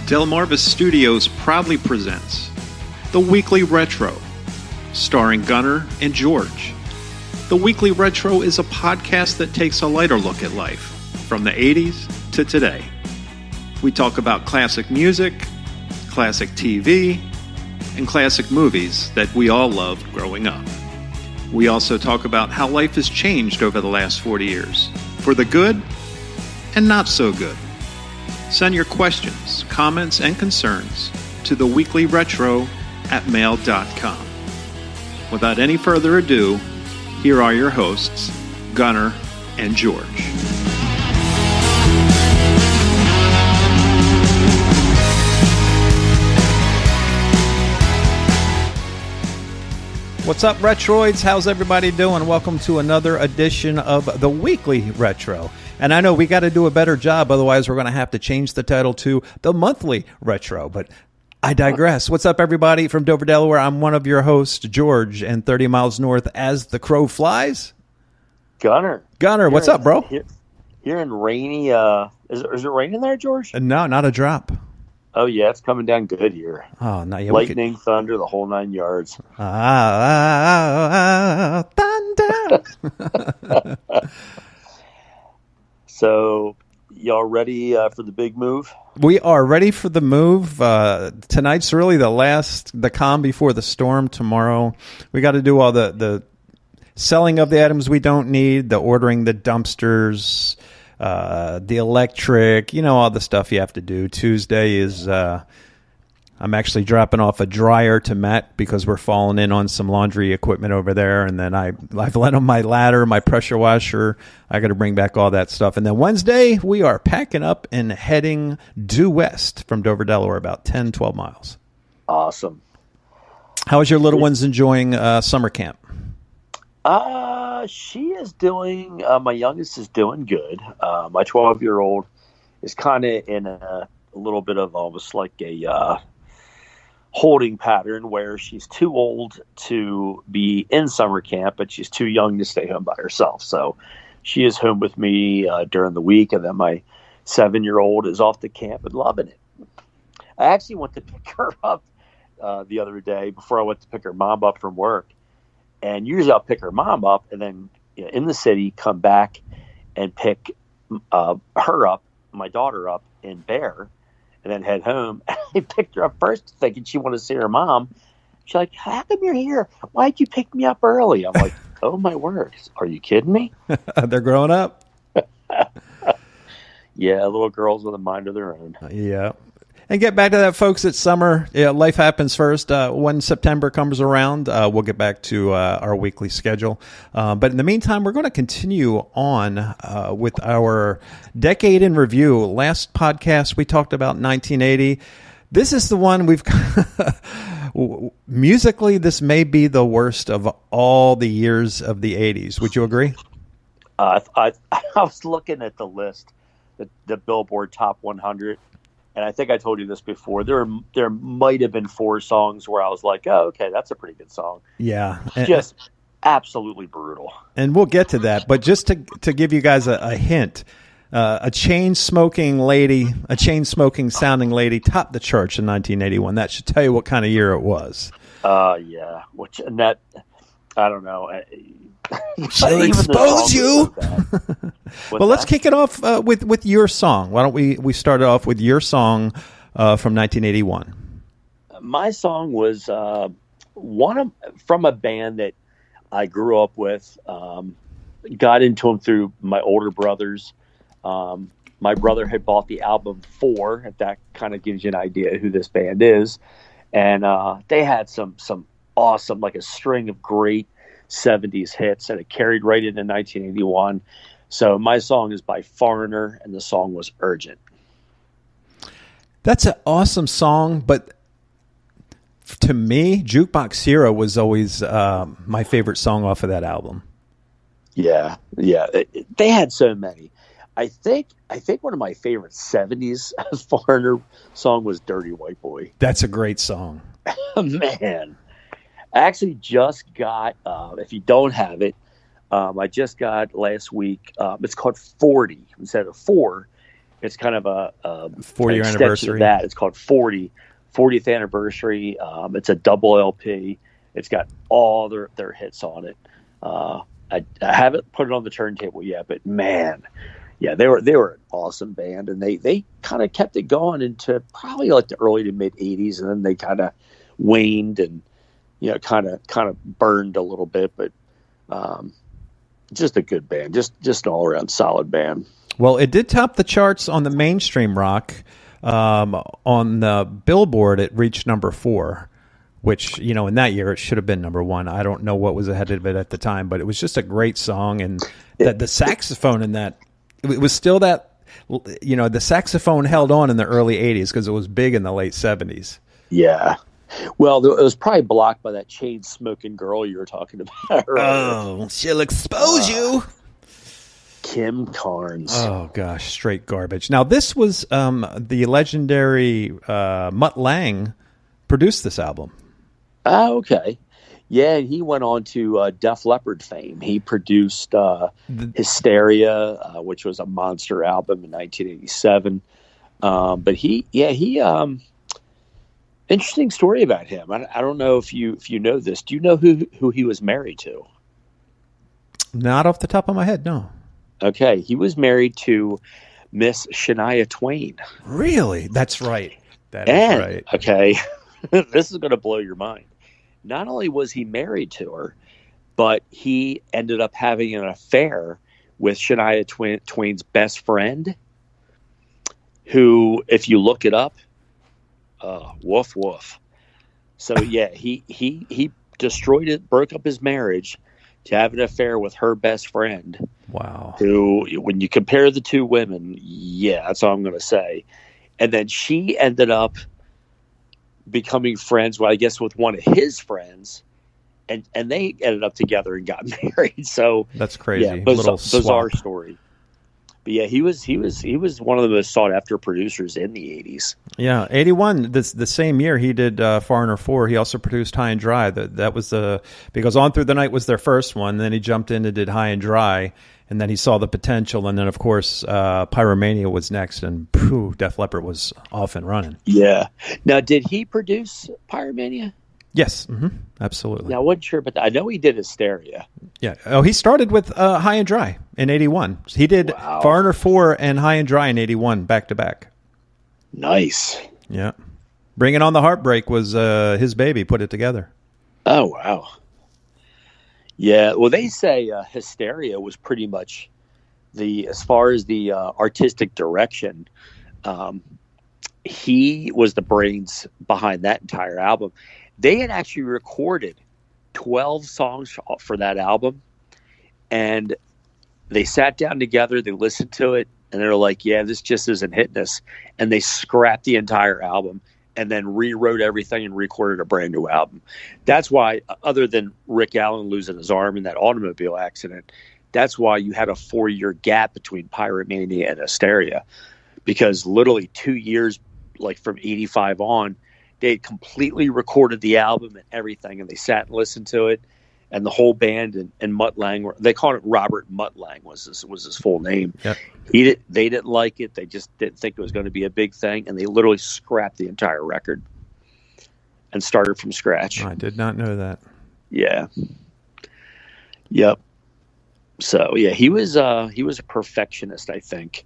Delmarva Studios proudly presents The Weekly Retro, starring Gunner and George. The Weekly Retro is a podcast that takes a lighter look at life, from the 80s to today. We talk about classic music, classic TV, and classic movies that we all loved growing up. We also talk about how life has changed over the last 40 years, for the good and not so good. Send your questions, comments, and concerns to theweeklyretro@mail.com. Without any further ado, here are your hosts, Gunner and George. What's up, Retroids? How's everybody doing? Welcome to another edition of the Weekly Retro. And I know we got to do a better job, otherwise we're going to have to change the title to the Monthly Retro. But I digress. What's up, everybody? From Dover, Delaware, I'm one of your hosts, George, and 30 miles north as the crow flies, Gunner, what's up, bro? Here in rainy, is it raining there, George? No, not a drop. Oh, yeah, it's coming down good here. Oh, no, yeah, lightning, thunder, the whole 9 yards. Thunder. So, y'all ready for the big move? We are ready for the move. Tonight's really the calm before the storm. Tomorrow, we got to do all the selling of the items we don't need, the ordering the dumpsters, the electric, all the stuff you have to do. Tuesday is I'm actually dropping off a dryer to Matt because we're falling in on some laundry equipment over there. And then I've lent him my ladder, my pressure washer. I got to bring back all that stuff. And then Wednesday, we are packing up and heading due west from Dover, Delaware, about 10, 12 miles. Awesome. How is your little ones enjoying summer camp? She is doing, my youngest is doing good. My 12-year-old is kind of in a little bit of almost like a holding pattern where she's too old to be in summer camp, but she's too young to stay home by herself. So she is home with me during the week, and then my 7-year-old is off to camp and loving it. I actually went to pick her up the other day before I went to pick her mom up from work. And usually I'll pick her mom up and then in the city come back and pick her up, my daughter up in Bear, and then head home. I picked her up first thinking she wanted to see her mom. She's like, how come you're here? Why'd you pick me up early? I'm like, oh, my word. Are you kidding me? They're growing up. Yeah, little girls with a mind of their own. Yeah. And get back to that, folks. It's summer. Yeah, life happens first. When September comes around, we'll get back to our weekly schedule. But in the meantime, we're going to continue on with our decade in review. Last podcast, we talked about 1980. This is the one we've musically, this may be the worst of all the years of the 80s. Would you agree? I was looking at the list, the Billboard Top 100. And I think I told you this before. There might have been 4 songs where I was like, oh, okay, that's a pretty good song. Yeah. Just absolutely brutal. And we'll get to that. But just to give you guys a hint, a chain-smoking sounding lady topped the charts in 1981. That should tell you what kind of year it was. Yeah. And that, I don't know. She'll expose you. Well, let's kick it off with your song. Why don't we start it off with your song from 1981? My song was from a band that I grew up with. Got into them through my older brothers. My brother had bought the album 4. If that kind of gives you an idea who this band is, and they had some awesome, like a string of great 70s hits, and it carried right into 1981. So my song is by Foreigner, and the song was Urgent. That's an awesome song, but to me, Jukebox Hero was always my favorite song off of that album. Yeah. They had so many. I think one of my favorite 70s Foreigner song was Dirty White Boy. That's a great song. Man. I actually just got, if you don't have it, I just got last week, it's called 40 instead of 4. It's kind of a 40-year extension anniversary. of that. It's called 40th anniversary. It's a double LP. It's got all their hits on it. I haven't put it on the turntable yet, but man, yeah, they were an awesome band, and they kind of kept it going into probably like the early to mid '80s, and then they kind of waned and kind of burned a little bit, but just a good band, just an all around solid band. Well, it did top the charts on the mainstream rock. On the Billboard, it reached number 4, which, in that year it should have been number 1. I don't know what was ahead of it at the time, but it was just a great song. And the saxophone in that, it was still that, the saxophone held on in the early 80s because it was big in the late 70s. Yeah. Well, it was probably blocked by that chain smoking girl you were talking about earlier. Oh, she'll expose you. Kim Carnes. Oh, gosh, straight garbage. Now, this was the legendary Mutt Lange produced this album. Oh, okay. Yeah, and he went on to Def Leppard fame. He produced Hysteria, which was a monster album in 1987. But he interesting story about him. I don't know if you know this. Do you know who he was married to? Not off the top of my head, no. Okay, he was married to Miss Shania Twain. Really? That's right. That is right. Okay, this is going to blow your mind. Not only was he married to her, but he ended up having an affair with Shania Twain's best friend, who, if you look it up, woof woof. So yeah, he destroyed it, broke up his marriage to have an affair with her best friend. Wow. Who, when you compare the two women, yeah, that's all I'm going to say. And then she ended up becoming friends, well, I guess, with one of his friends, and they ended up together and got married. So that's crazy. Yeah, bizarre story. But yeah, he was one of the most sought after producers in the 80s. Yeah, 81. The same year he did Foreigner 4. He also produced High and Dry. That was because On Through the Night was their first one. Then he jumped in and did High and Dry, and then he saw the potential. And then of course Pyromania was next, and Def Leppard was off and running. Yeah. Now, did he produce Pyromania? Yes, absolutely. Now, I wasn't sure, but I know he did Hysteria. Yeah. Oh, he started with High and Dry in 81. He did Foreigner 4 and High and Dry in 81 back to back. Nice. Yeah. Bringing on the Heartbreak was his baby, put it together. Oh, wow. Yeah, well, they say Hysteria was pretty much as far as the artistic direction, he was the brains behind that entire album. They had actually recorded 12 songs for that album, and they sat down together, they listened to it, and they were like, yeah, this just isn't hitting us. And they scrapped the entire album and then rewrote everything and recorded a brand new album. That's why, other than Rick Allen losing his arm in that automobile accident, that's why you had a 4-year gap between Pyromania and Hysteria, because literally 2 years, like from 85 on, they had completely recorded the album and everything, and they sat and listened to it, and the whole band and Mutt Lange, they called it Robert Mutt Lange was his full name. Yep. They didn't like it. They just didn't think it was going to be a big thing, and they literally scrapped the entire record and started from scratch. I did not know that. Yeah. Yep. So yeah, he was a perfectionist, I think.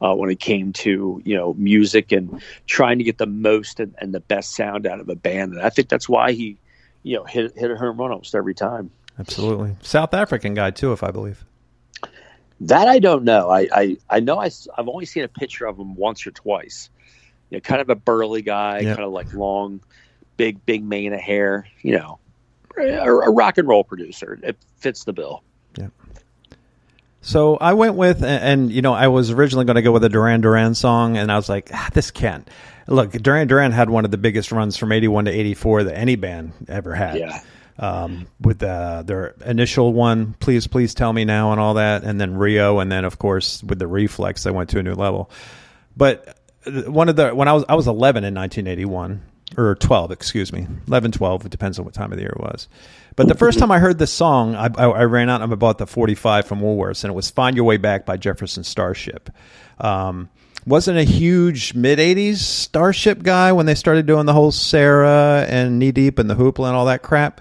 When it came to music and trying to get the most and the best sound out of a band, and I think that's why he hit a home run almost every time. Absolutely. South African guy too, if I believe. That I don't know. I know I've only seen a picture of him once or twice. Kind of a burly guy, Yep. kind of like long, big mane of hair. A rock and roll producer. It fits the bill. Yeah. So I went with, and I was originally going to go with a Duran Duran song, and I was like, this can't. Look, Duran Duran had one of the biggest runs from 81 to 84 that any band ever had. Yeah. With their initial one, Please, Please Tell Me Now and all that, and then Rio, and then, of course, with the Reflex, they went to a new level. But when I was 11 in 1981, or 12, excuse me, 11, 12. It depends on what time of the year it was. But the first time I heard this song, I ran out and I bought the 45 from Woolworths, and it was "Find Your Way Back" by Jefferson Starship. Wasn't a huge mid-'80s Starship guy when they started doing the whole Sarah and Knee Deep and the Hoopla and all that crap.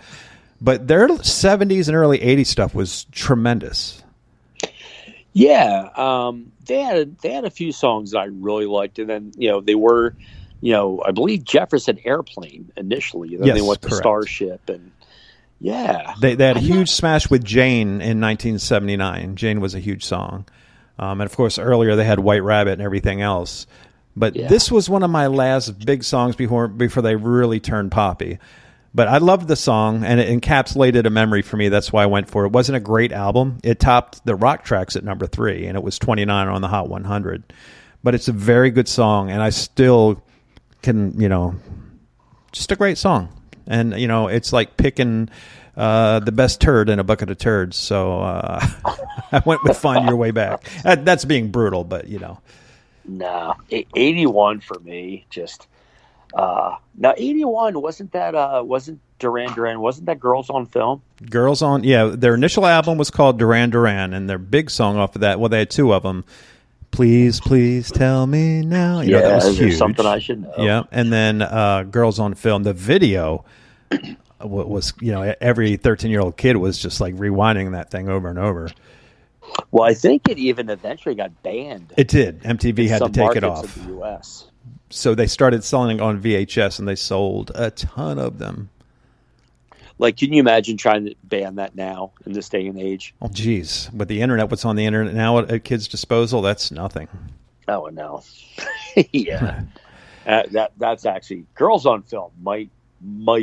But their 70s and early 80s stuff was tremendous. Yeah, they had a few songs that I really liked, and then they were, I believe Jefferson Airplane initially, and then they went to Starship, and yeah, they had a huge smash with Jane in 1979. Jane was a huge song, and of course earlier they had White Rabbit and everything else. But this was one of my last big songs before they really turned poppy. But I loved the song, and it encapsulated a memory for me. That's why I went for it. It wasn't a great album. It topped the Rock Tracks at number 3, and it was 29 on the Hot 100. But it's a very good song, and I still can, just a great song. And, it's like picking the best turd in a bucket of turds. So I went with "Find Your Way Back." That's being brutal, but, No, 81 for me, just... now 81 wasn't Duran Duran, wasn't that Girls on Film? Girls on, yeah, their initial album was called Duran Duran, and their big song off of that, well, they had 2 of them. Please Tell Me Now. That was huge. Something I should know. Yeah, and then Girls on Film, the video was, every 13-year-old kid was just like rewinding that thing over and over. Well, I think it even eventually got banned. It did. MTV had to take it off. In the US. So they started selling it on VHS, and they sold a ton of them. Like, can you imagine trying to ban that now in this day and age? Oh, geez. With the internet, what's on the internet now at kids' disposal, that's nothing. Oh, no. Yeah. That's actually... Girls on Film might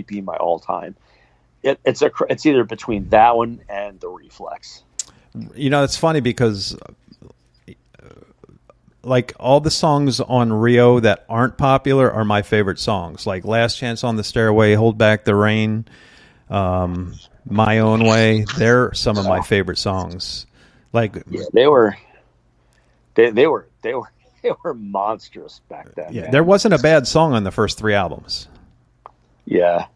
be my all-time. It's either between that one and The Reflex. It's funny because... like all the songs on Rio that aren't popular are my favorite songs. Like "Last Chance on the Stairway," "Hold Back the Rain," "My Own Way." They're some of my favorite songs. Like, yeah, they were monstrous back then. Yeah, man. there wasn't a bad song on the first 3 albums. Yeah.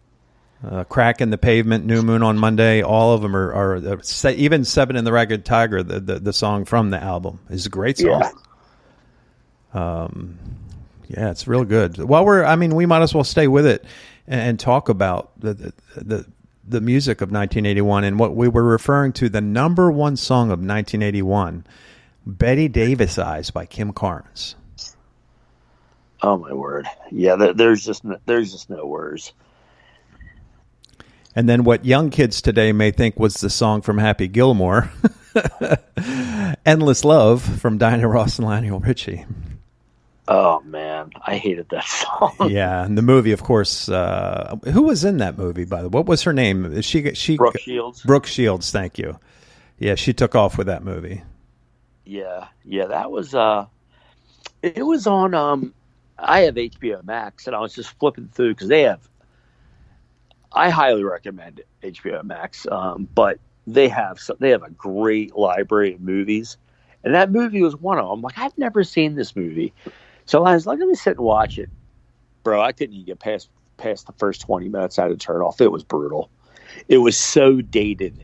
"Crack in the Pavement," "New Moon on Monday," all of them are even "Seven in the Ragged Tiger," the song from the album, is a great song. Yeah. Yeah, it's real good. While we might as well stay with it and talk about the music of 1981 and what we were referring to, the number 1 song of 1981, "Betty Davis Eyes" by Kim Carnes. Oh my word! Yeah, there's just no words. And then what young kids today may think was the song from Happy Gilmore, "Endless Love" from Diana Ross and Lionel Richie. Oh man, I hated that song. Yeah, and the movie, of course. Who was in that movie, by the way? What was her name? She Brooke Shields. Brooke Shields, thank you. Yeah, she took off with that movie. Yeah, that was. It was on. I have HBO Max, and I was just flipping through because they have. I highly recommend HBO Max, but they have a great library of movies, and that movie was one of them. I'm like, I've never seen this movie. So I was like, let me sit and watch it. Bro, I couldn't even get past the first 20 minutes. I had to turn off. It was brutal. It was so dated.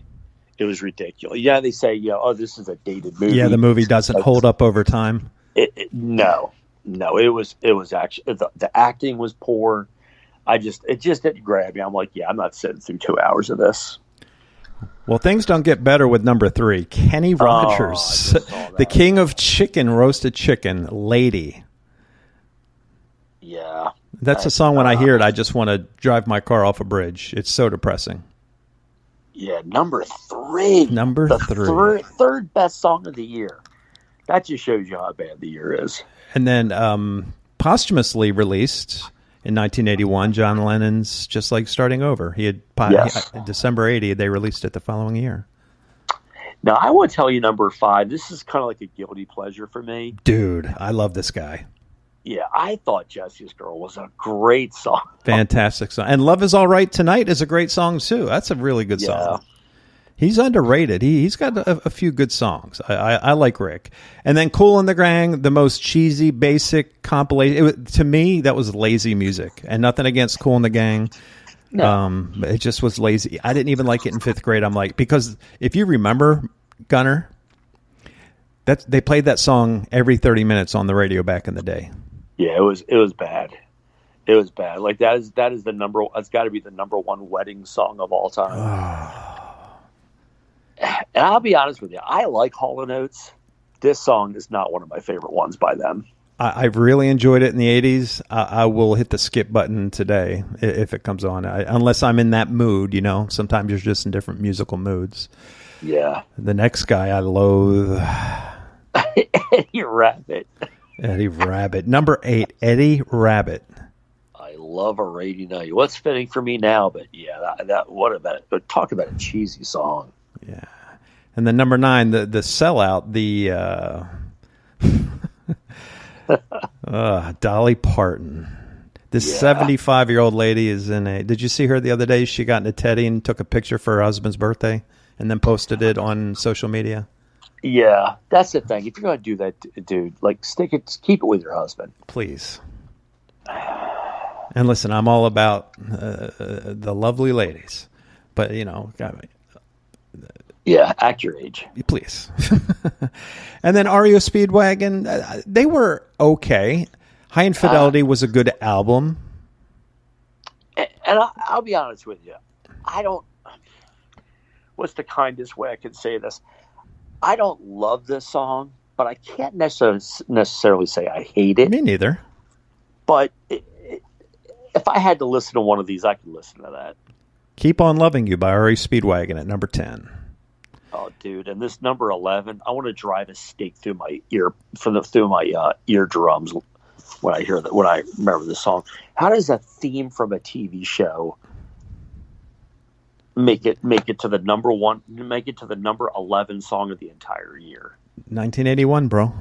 It was ridiculous. Yeah, they say, this is a dated movie. Yeah, the movie doesn't hold up over time. No. It was actually, the acting was poor. It just didn't grab me. I'm like, I'm not sitting through 2 hours of this. Well, things don't get better with number 3. Kenny Rogers, the king of roasted chicken, "Lady." Yeah. That's a song when I hear it, I just want to drive my car off a bridge. It's so depressing. Yeah, number 3. Number 3. Third best song of the year. That just shows you how bad the year is. And then posthumously released in 1981, John Lennon's "Just Like Starting Over." He had December 80. They released it the following year. Now, I want to tell you number 5. This is kind of like a guilty pleasure for me. Dude, I love this guy. Yeah, I thought "Jesse's Girl" was a great song. Fantastic song. And "Love Is All Right Tonight" is a great song, too. That's a really good song. He's underrated. He's got a few good songs. I like Rick. And then Kool and the Gang, the most cheesy, basic compilation. To me, that was lazy music. And nothing against Kool and the Gang. No. It just was lazy. I didn't even like it in fifth grade. I'm like, because if you remember, Gunner, they played that song every 30 minutes on the radio back in the day. Yeah, it was bad. It was bad. Like that is that's got to be the number one wedding song of all time. And I'll be honest with you, I like Hall & Oates. This song is not one of my favorite ones by them. I've really enjoyed it in the 80s. I will hit the skip button today if it comes on, unless I'm in that mood, you know. Sometimes you're just in different musical moods. Yeah. The next guy I loathe. Eddie Rabbitt. Eddie Rabbitt. Number 8, Eddie Rabbitt. I love a rainy night. What's fitting for me now? But yeah, that what about it? But talk about a cheesy song. Yeah. And then number 9, the sellout, the Dolly Parton. This 75-year-old lady is in a... Did you see her the other day? She got in a teddy and took a picture for her husband's birthday and then posted it on social media. Yeah, that's the thing. If you're going to do that, dude, like keep it with your husband. Please. And listen, I'm all about the lovely ladies. But, you know... Yeah, act your age. Please. And then REO Speedwagon, they were okay. High Infidelity was a good album. And I'll be honest with you. What's the kindest way I can say this? I don't love this song, but I can't necessarily say I hate it. Me neither. But if I had to listen to one of these, I could listen to that. Keep on Loving You by REO Speedwagon at number 10. Oh, dude! And this number 11, I want to drive a stake through my eardrums when I hear that. When I remember this song, how does a theme from a TV show make it to the number 11 song of the entire year? 1981, bro.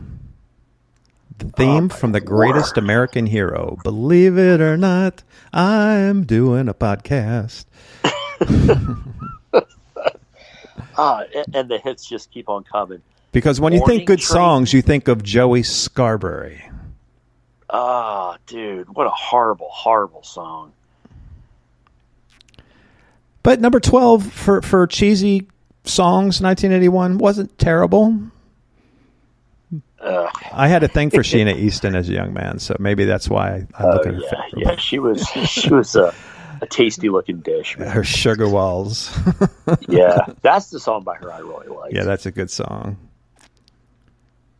The theme from The Greatest American Hero. Believe it or not, I'm doing a podcast. And the hits just keep on coming. Because when you think good songs, you think of Joey Scarberry. Dude, what a horrible, horrible song. But number 12 for cheesy songs, 1981, wasn't terrible. I had a thing for Sheena Easton as a young man, so maybe that's why I look at her. Yeah, she was a tasty looking dish, man. Her Sugar Walls. Yeah, that's the song by her I really like. Yeah, that's a good song.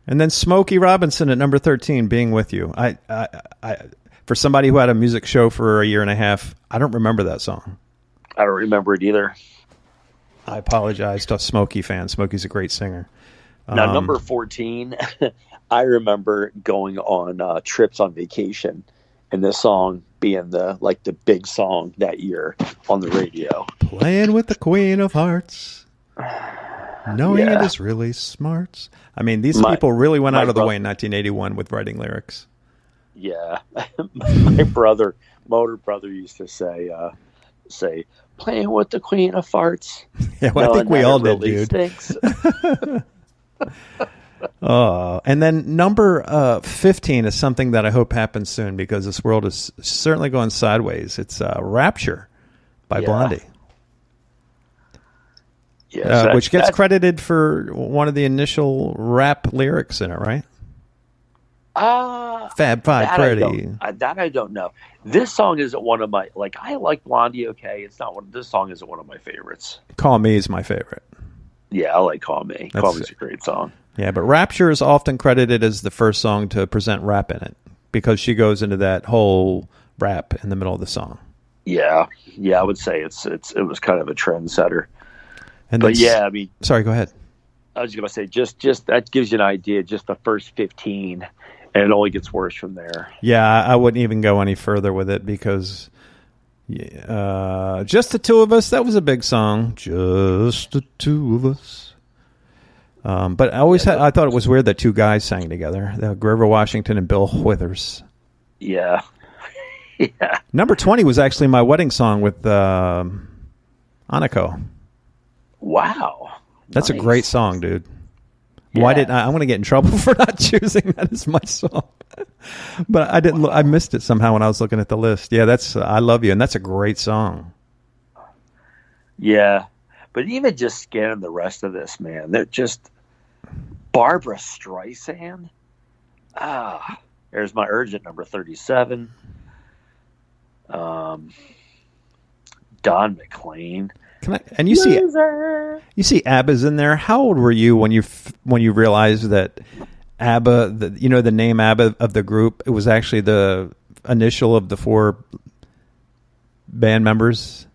And then Smokey Robinson at number 13, Being With You. I for somebody who had a music show for a year and a half, I don't remember that song. I don't remember it either. I apologize to Smokey fans. Smokey's a great singer. Now, number 14, I remember going on trips on vacation, and this song being the big song that year on the radio. Playing with the Queen of Hearts. Knowing it is really smart. I mean, these people really went out of the way in 1981 with writing lyrics. Yeah. My motor brother used to say, playing with the Queen of Farts. Yeah, well, I think we all did, dude. Stinks. And then number 15 is something that I hope happens soon because this world is certainly going sideways. It's Rapture by Blondie. Yes, which gets credited for one of the initial rap lyrics in it, right? Fab Five Freddy. That I don't know. This song isn't one of my I like Blondie. Okay, it's not one. This song isn't one of my favorites. Call Me is my favorite. Yeah, I like Call Me. Call Me's a great song. Yeah, but Rapture is often credited as the first song to present rap in it because she goes into that whole rap in the middle of the song. Yeah, I would say it was kind of a trendsetter. And but yeah, I mean, sorry, go ahead. I was going to say just that gives you an idea. Just the first 15, and it only gets worse from there. Yeah, I wouldn't even go any further with it because Just the Two of Us, that was a big song. Just the Two of Us. But I thought it was weird that two guys sang together, Grover Washington and Bill Withers. Yeah. Yeah. Number 20 was actually my wedding song with Aniko. Wow. That's Nice. a great song, dude. Yeah. Why did I'm going to get in trouble for not choosing that as my song? But I didn't. I missed it somehow when I was looking at the list. Yeah, that's I Love You, and that's a great song. Yeah. But even just scanning the rest of this, man, they're just Barbara Streisand. There's my urgent number 37. Don McLean. And you see ABBA's in there. How old were you when you realized that ABBA, the name ABBA of the group, it was actually the initial of the 4 band members?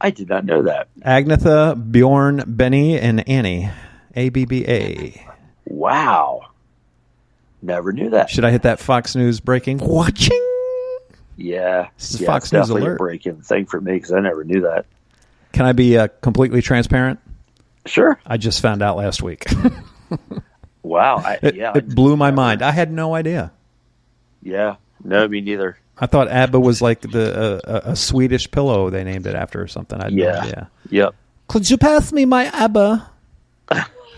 I did not know that. Agnetha, Bjorn, Benny, and Annie. ABBA. Wow. Never knew that. Should I hit that Fox News breaking? Watching? Yeah. This is yeah, Fox it's News definitely alert. a break-in thing for me because I never knew that. Can I be completely transparent? Sure. I just found out last week. Wow. It blew my mind. I had no idea. Yeah. No, me neither. I thought ABBA was like a Swedish pillow they named it after or something. I had no idea. Yep. Could you pass me my ABBA?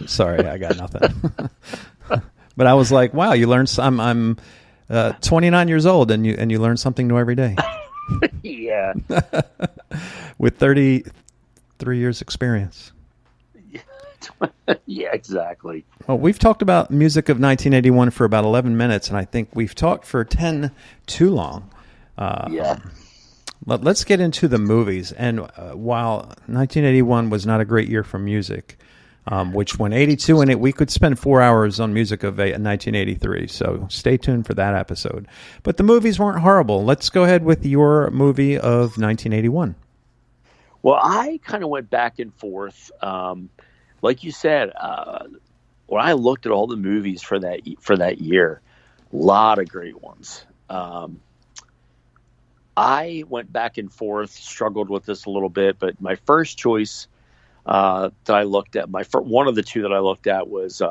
Sorry, I got nothing. But I was like, wow, you learn. I'm 29 years old, and you learn something new every day. Yeah. With 33 years experience. Yeah, exactly. Well, we've talked about music of 1981 for about 11 minutes, and I think we've talked for 10 too long. Yeah. Let's get into the movies. And while 1981 was not a great year for music, which when 82 in it, we could spend 4 hours on music of 1983. So stay tuned for that episode. But the movies weren't horrible. Let's go ahead with your movie of 1981. Well, I kind of went back and forth. Like you said, when I looked at all the movies for that year, a lot of great ones. I went back and forth, struggled with this a little bit, but my first choice that I looked at, one of the two that I looked at was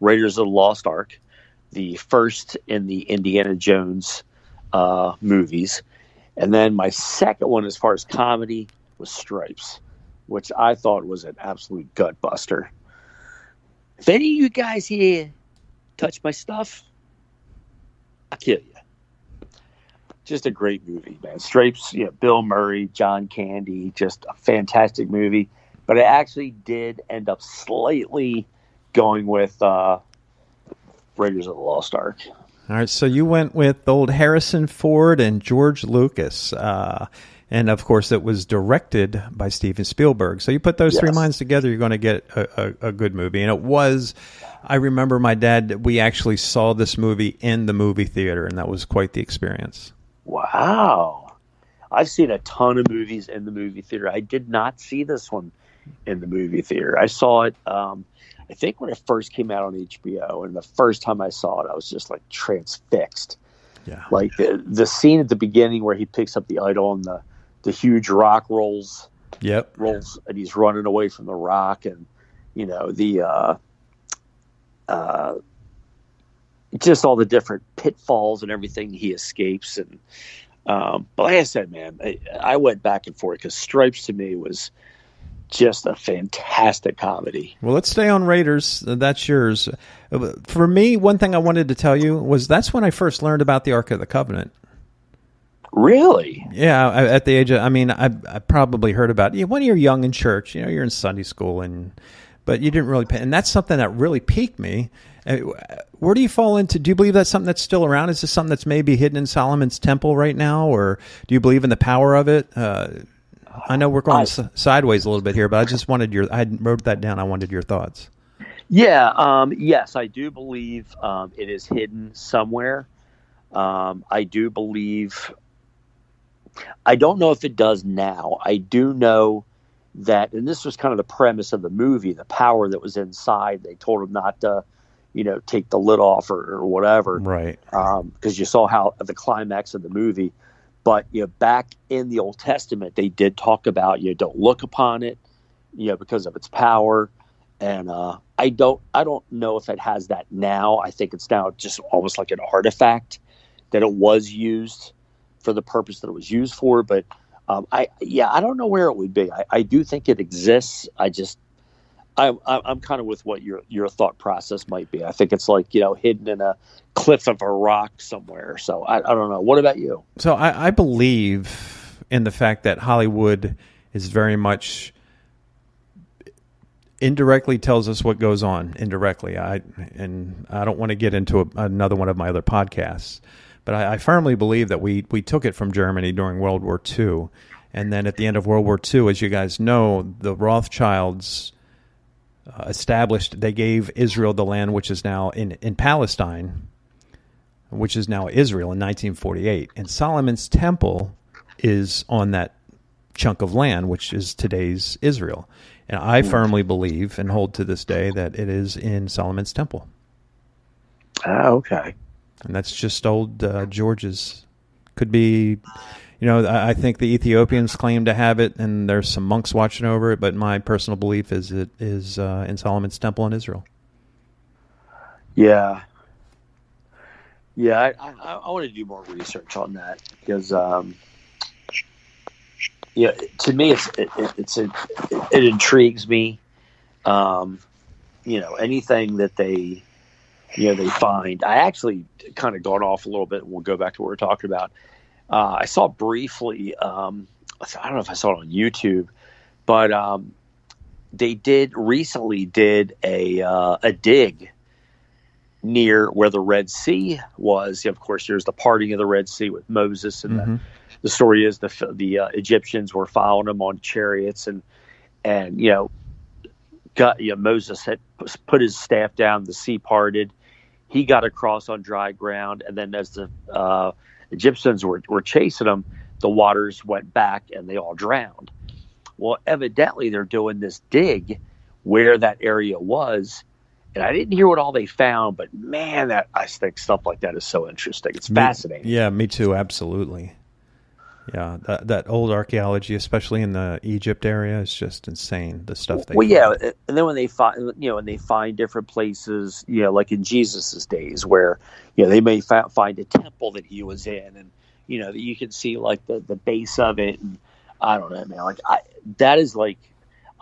Raiders of the Lost Ark, the first in the Indiana Jones movies. And then my second one, as far as comedy, was Stripes, which I thought was an absolute gut buster. If any of you guys here touch my stuff, I'll kill you. Just a great movie, man. Stripes, Bill Murray, John Candy, just a fantastic movie. But I actually did end up slightly going with Raiders of the Lost Ark. All right, so you went with old Harrison Ford and George Lucas. And, of course, it was directed by Steven Spielberg. So you put those three minds together, you're going to get a good movie. And it was, I remember my dad, we actually saw this movie in the movie theater, and that was quite the experience. Wow. I've seen a ton of movies in the movie theater. I did not see this one in the movie theater. I saw it, I think, when it first came out on HBO. And the first time I saw it, I was just, like, transfixed. Yeah. Like, the scene at the beginning where he picks up the idol and the huge rock rolls, and he's running away from the rock, and just all the different pitfalls and everything he escapes. And but like I said, man, I went back and forth because Stripes to me was just a fantastic comedy. Well, let's stay on Raiders. That's yours. For me, one thing I wanted to tell you was that's when I first learned about the Ark of the Covenant. Really? Yeah, at the age of, I probably heard about it when you're young in church. You're in Sunday school, but you didn't really pay. And that's something that really piqued me. Where do you fall into? Do you believe that's something that's still around? Is this something that's maybe hidden in Solomon's temple right now, or do you believe in the power of it? I know we're going sideways a little bit here, but I just wanted I wrote that down. I wanted your thoughts. Yeah. Yes, I do believe it is hidden somewhere. I do believe. I don't know if it does now. I do know that, and this was kind of the premise of the movie, the power that was inside. They told him not to, take the lid off or whatever. Right. Because you saw how the climax of the movie. But, back in the Old Testament, they did talk about, don't look upon it, because of its power. And I don't know if it has that now. I think it's now just almost like an artifact that it was used for the purpose that it was used for, but I don't know where it would be. I do think it exists. I just I'm kind of with what your thought process might be. I think it's like, hidden in a cliff of a rock somewhere. So I don't know. What about you? So I believe in the fact that Hollywood is very much indirectly tells us what goes on indirectly. I don't want to get into another one of my other podcasts, but I firmly believe that we took it from Germany during World War II. And then at the end of World War II, as you guys know, the Rothschilds established, they gave Israel the land which is now in Palestine, which is now Israel in 1948. And Solomon's Temple is on that chunk of land, which is today's Israel. And I firmly believe and hold to this day that it is in Solomon's Temple. Ah, okay. And that's just old George's. Could be, I think the Ethiopians claim to have it, and there's some monks watching over it, but my personal belief is it is in Solomon's Temple in Israel. Yeah. Yeah, I want to do more research on that because, to me, it intrigues me. Anything that they find. I actually kind of gone off a little bit, and we'll go back to what we're talking about. I saw briefly, I don't know if I saw it on YouTube, but they recently did a dig near where the Red Sea was. Of course, there's the parting of the Red Sea with Moses, and the story is the Egyptians were following them on chariots, and Moses had put his staff down, the sea parted, he got across on dry ground, and then as the Egyptians were chasing them, the waters went back and they all drowned. Well, evidently they're doing this dig where that area was, and I didn't hear what all they found, but man, I think stuff like that is so interesting. It's fascinating. Yeah, me too. Absolutely. Yeah, that old archaeology, especially in the Egypt area, is just insane. The stuff they find. And then when they find different places, like in Jesus's days, where they may find a temple that he was in, and you can see like the base of it, and I don't know, man. That is like,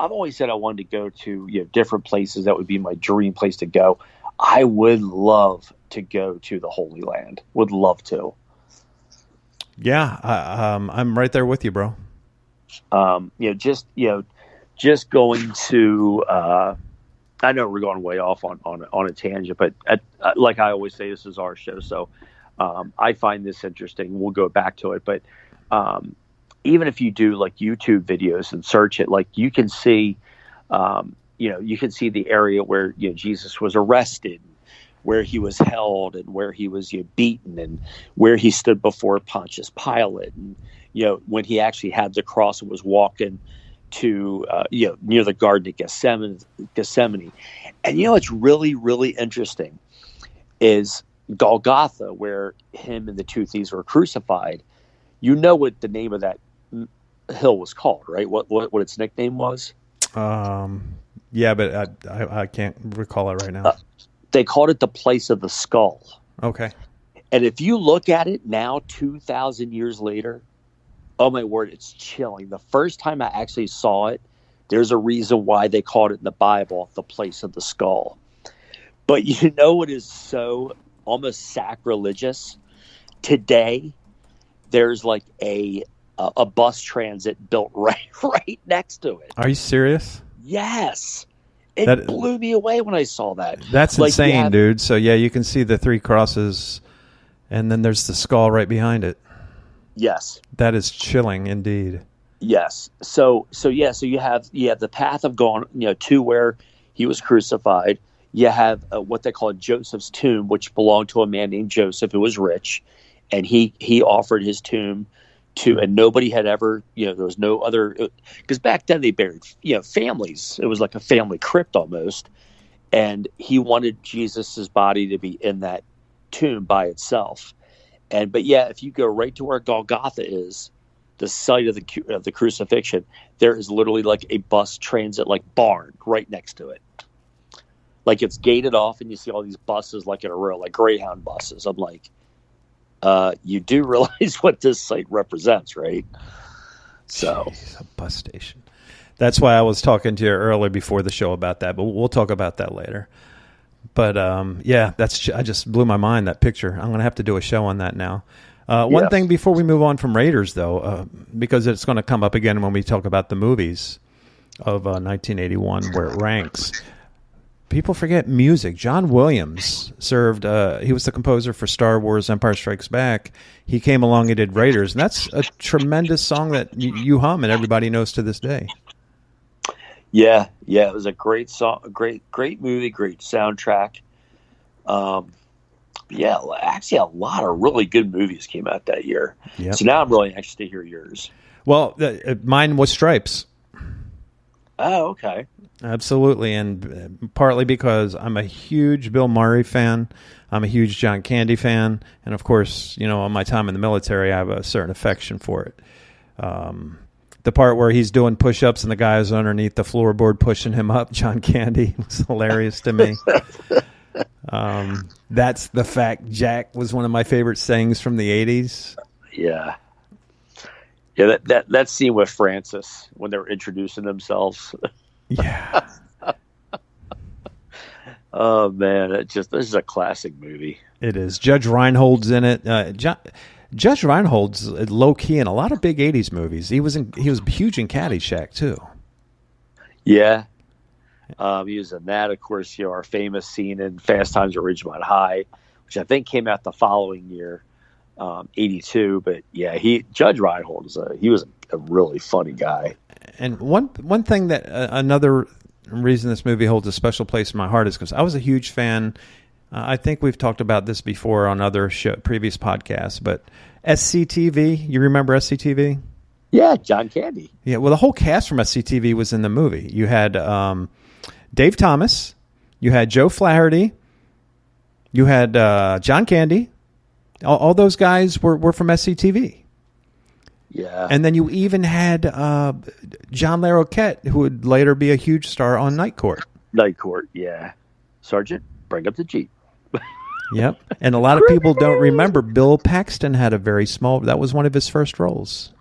I've always said I wanted to go to different places. That would be my dream place to go. I would love to go to the Holy Land. Would love to. Yeah, I'm right there with you, bro. Just going to. I know we're going way off on a tangent, but like I always say, this is our show, so I find this interesting. We'll go back to it, but even if you do like YouTube videos and search it, like you can see, you can see the area where Jesus was arrested, where he was held, and where he was beaten, and where he stood before Pontius Pilate, and when he actually had the cross and was walking to near the Garden of Gethsemane. And it's really, really interesting is Golgotha, where him and the two thieves were crucified. What the name of that hill was called, right? What its nickname was? Yeah, but I can't recall it right now. They called it the Place of the Skull. Okay. And if you look at it now, 2,000 years later, oh my word, it's chilling. The first time I actually saw it, there's a reason why they called it in the Bible the Place of the Skull. But what is so almost sacrilegious? Today, there's like a bus transit built right next to it. Are you serious? Yes. It blew me away when I saw that. That's insane, dude. So, yeah, you can see the three crosses, and then there's the skull right behind it. Yes. That is chilling indeed. Yes. So you have the path of going, to where he was crucified. You have what they call Joseph's tomb, which belonged to a man named Joseph who was rich, and he offered his tomb and nobody had ever, there was no other, because back then they buried, families. It was like a family crypt almost. And he wanted Jesus's body to be in that tomb by itself. But if you go right to where Golgotha is, the site of the crucifixion, there is literally like a bus transit like barn right next to it. Like it's gated off, and you see all these buses like in a row, like Greyhound buses. I'm like, you do realize what this site represents, right? So, jeez, a bus station. That's why I was talking to you earlier before the show about that, but we'll talk about that later. But yeah, I just blew my mind, that picture. I'm going to have to do a show on that now. One thing before we move on from Raiders, though, because it's going to come up again when we talk about the movies of 1981, where it ranks. People forget music. John Williams served, he was the composer for Star Wars Empire Strikes Back. He came along and did Raiders, and that's a tremendous song that you hum and everybody knows to this day. Yeah, it was a great song, great movie, great soundtrack. Yeah, actually a lot of really good movies came out that year. Yep. So now I'm really anxious to hear yours. Well, mine was Stripes. Oh, okay. Absolutely, and partly because I'm a huge Bill Murray fan. I'm a huge John Candy fan. And, of course, on my time in the military, I have a certain affection for it. The part where he's doing push-ups and the guy's underneath the floorboard pushing him up, John Candy, was hilarious to me. That's the fact. Jack was one of my favorite sayings from the 80s. Yeah. Yeah, that scene with Francis when they were introducing themselves. Yeah. Oh man, this is a classic movie. It is. Judge Reinhold's in it. Judge Reinhold's low key in a lot of big '80s movies. He was huge in Caddyshack too. Yeah, he was in that. Of course, our famous scene in Fast Times at Ridgemont High, which I think came out the following year, '82. But yeah, Judge Reinhold was a really funny guy. And one thing that another reason this movie holds a special place in my heart is because I was a huge fan. I think we've talked about this before on other previous podcasts, but SCTV, you remember SCTV? Yeah, John Candy. Yeah, well, the whole cast from SCTV was in the movie. You had Dave Thomas, you had Joe Flaherty, you had John Candy. All those guys were from SCTV. Yeah. And then you even had John Larroquette, who would later be a huge star on Night Court. Night Court, yeah. Sergeant, bring up the Jeep. Yep. And a lot of people don't remember Bill Paxton had that was one of his first roles.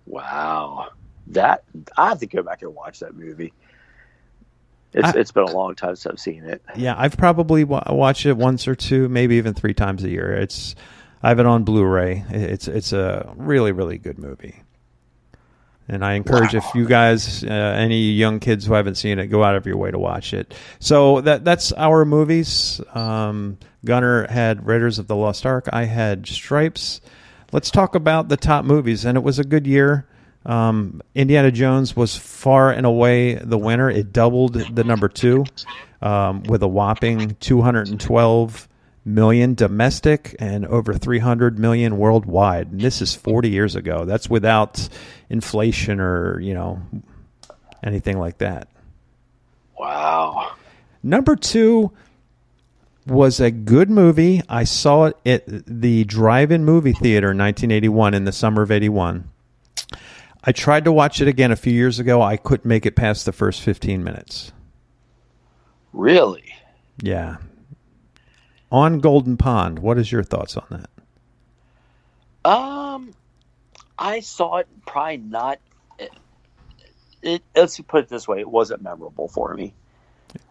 Wow. I have to go back and watch that movie. It's been a long time since I've seen it. Yeah, I've probably watched it once or two, maybe even 3 times a year. I have it on Blu-ray. It's a really, really good movie. And I encourage if you guys, any young kids who haven't seen it, go out of your way to watch it. So that's our movies. Gunnar had Raiders of the Lost Ark. I had Stripes. Let's talk about the top movies. And it was a good year. Indiana Jones was far and away the winner. It doubled the number 2 with a whopping 212 million domestic and over 300 million worldwide. And this is 40 years ago. That's without inflation or, anything like that. Wow. Number 2 was a good movie. I saw it at the drive-in movie theater in 1981 in the summer of 81. I tried to watch it again a few years ago. I couldn't make it past the first 15 minutes. Really? Yeah. On Golden Pond, what is your thoughts on that? I saw it, probably not. Let's put it this way: it wasn't memorable for me.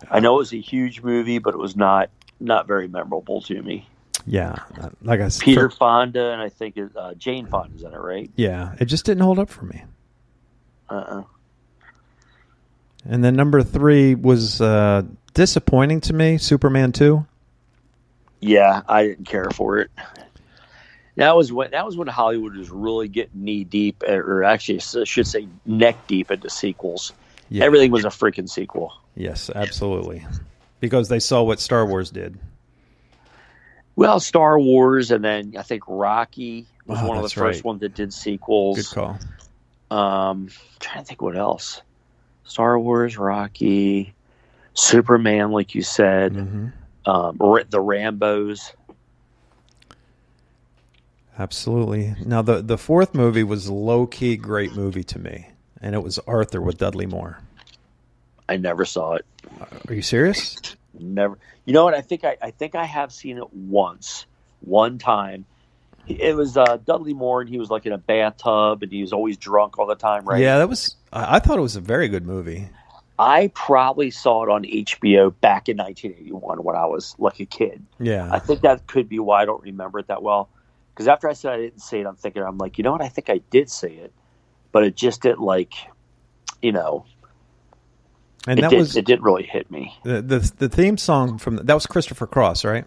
I know it was a huge movie, but it was not very memorable to me. Yeah, like I said, Peter Fonda, and I think Jane Fonda's in it, right? Yeah, it just didn't hold up for me. And then number 3 was disappointing to me. Superman 2. Yeah, I didn't care for it. That was when Hollywood was really getting knee deep, or actually, I should say, neck deep into sequels. Yeah. Everything was a freaking sequel. Yes, absolutely, because they saw what Star Wars did. Well, Star Wars, and then I think Rocky was one of the first ones that did sequels. Good call. I'm trying to think what else. Star Wars, Rocky, Superman, like you said. Mm-hmm. The Rambos. Absolutely. Now, the 4th movie was a low-key great movie to me, and it was Arthur with Dudley Moore. I never saw it. Are you serious? Never. You know what? I think I have seen it one time, It was Dudley Moore, and he was like in a bathtub, and he was always drunk all the time, right? Yeah, that was. I thought it was a very good movie. I probably saw it on HBO back in 1981 when I was like a kid. Yeah, I think that could be why I don't remember it that well. Because after I said I didn't see it, I'm like, you know what? I think I did see it, but it just didn't and it didn't really hit me. The theme song from that was Christopher Cross, right?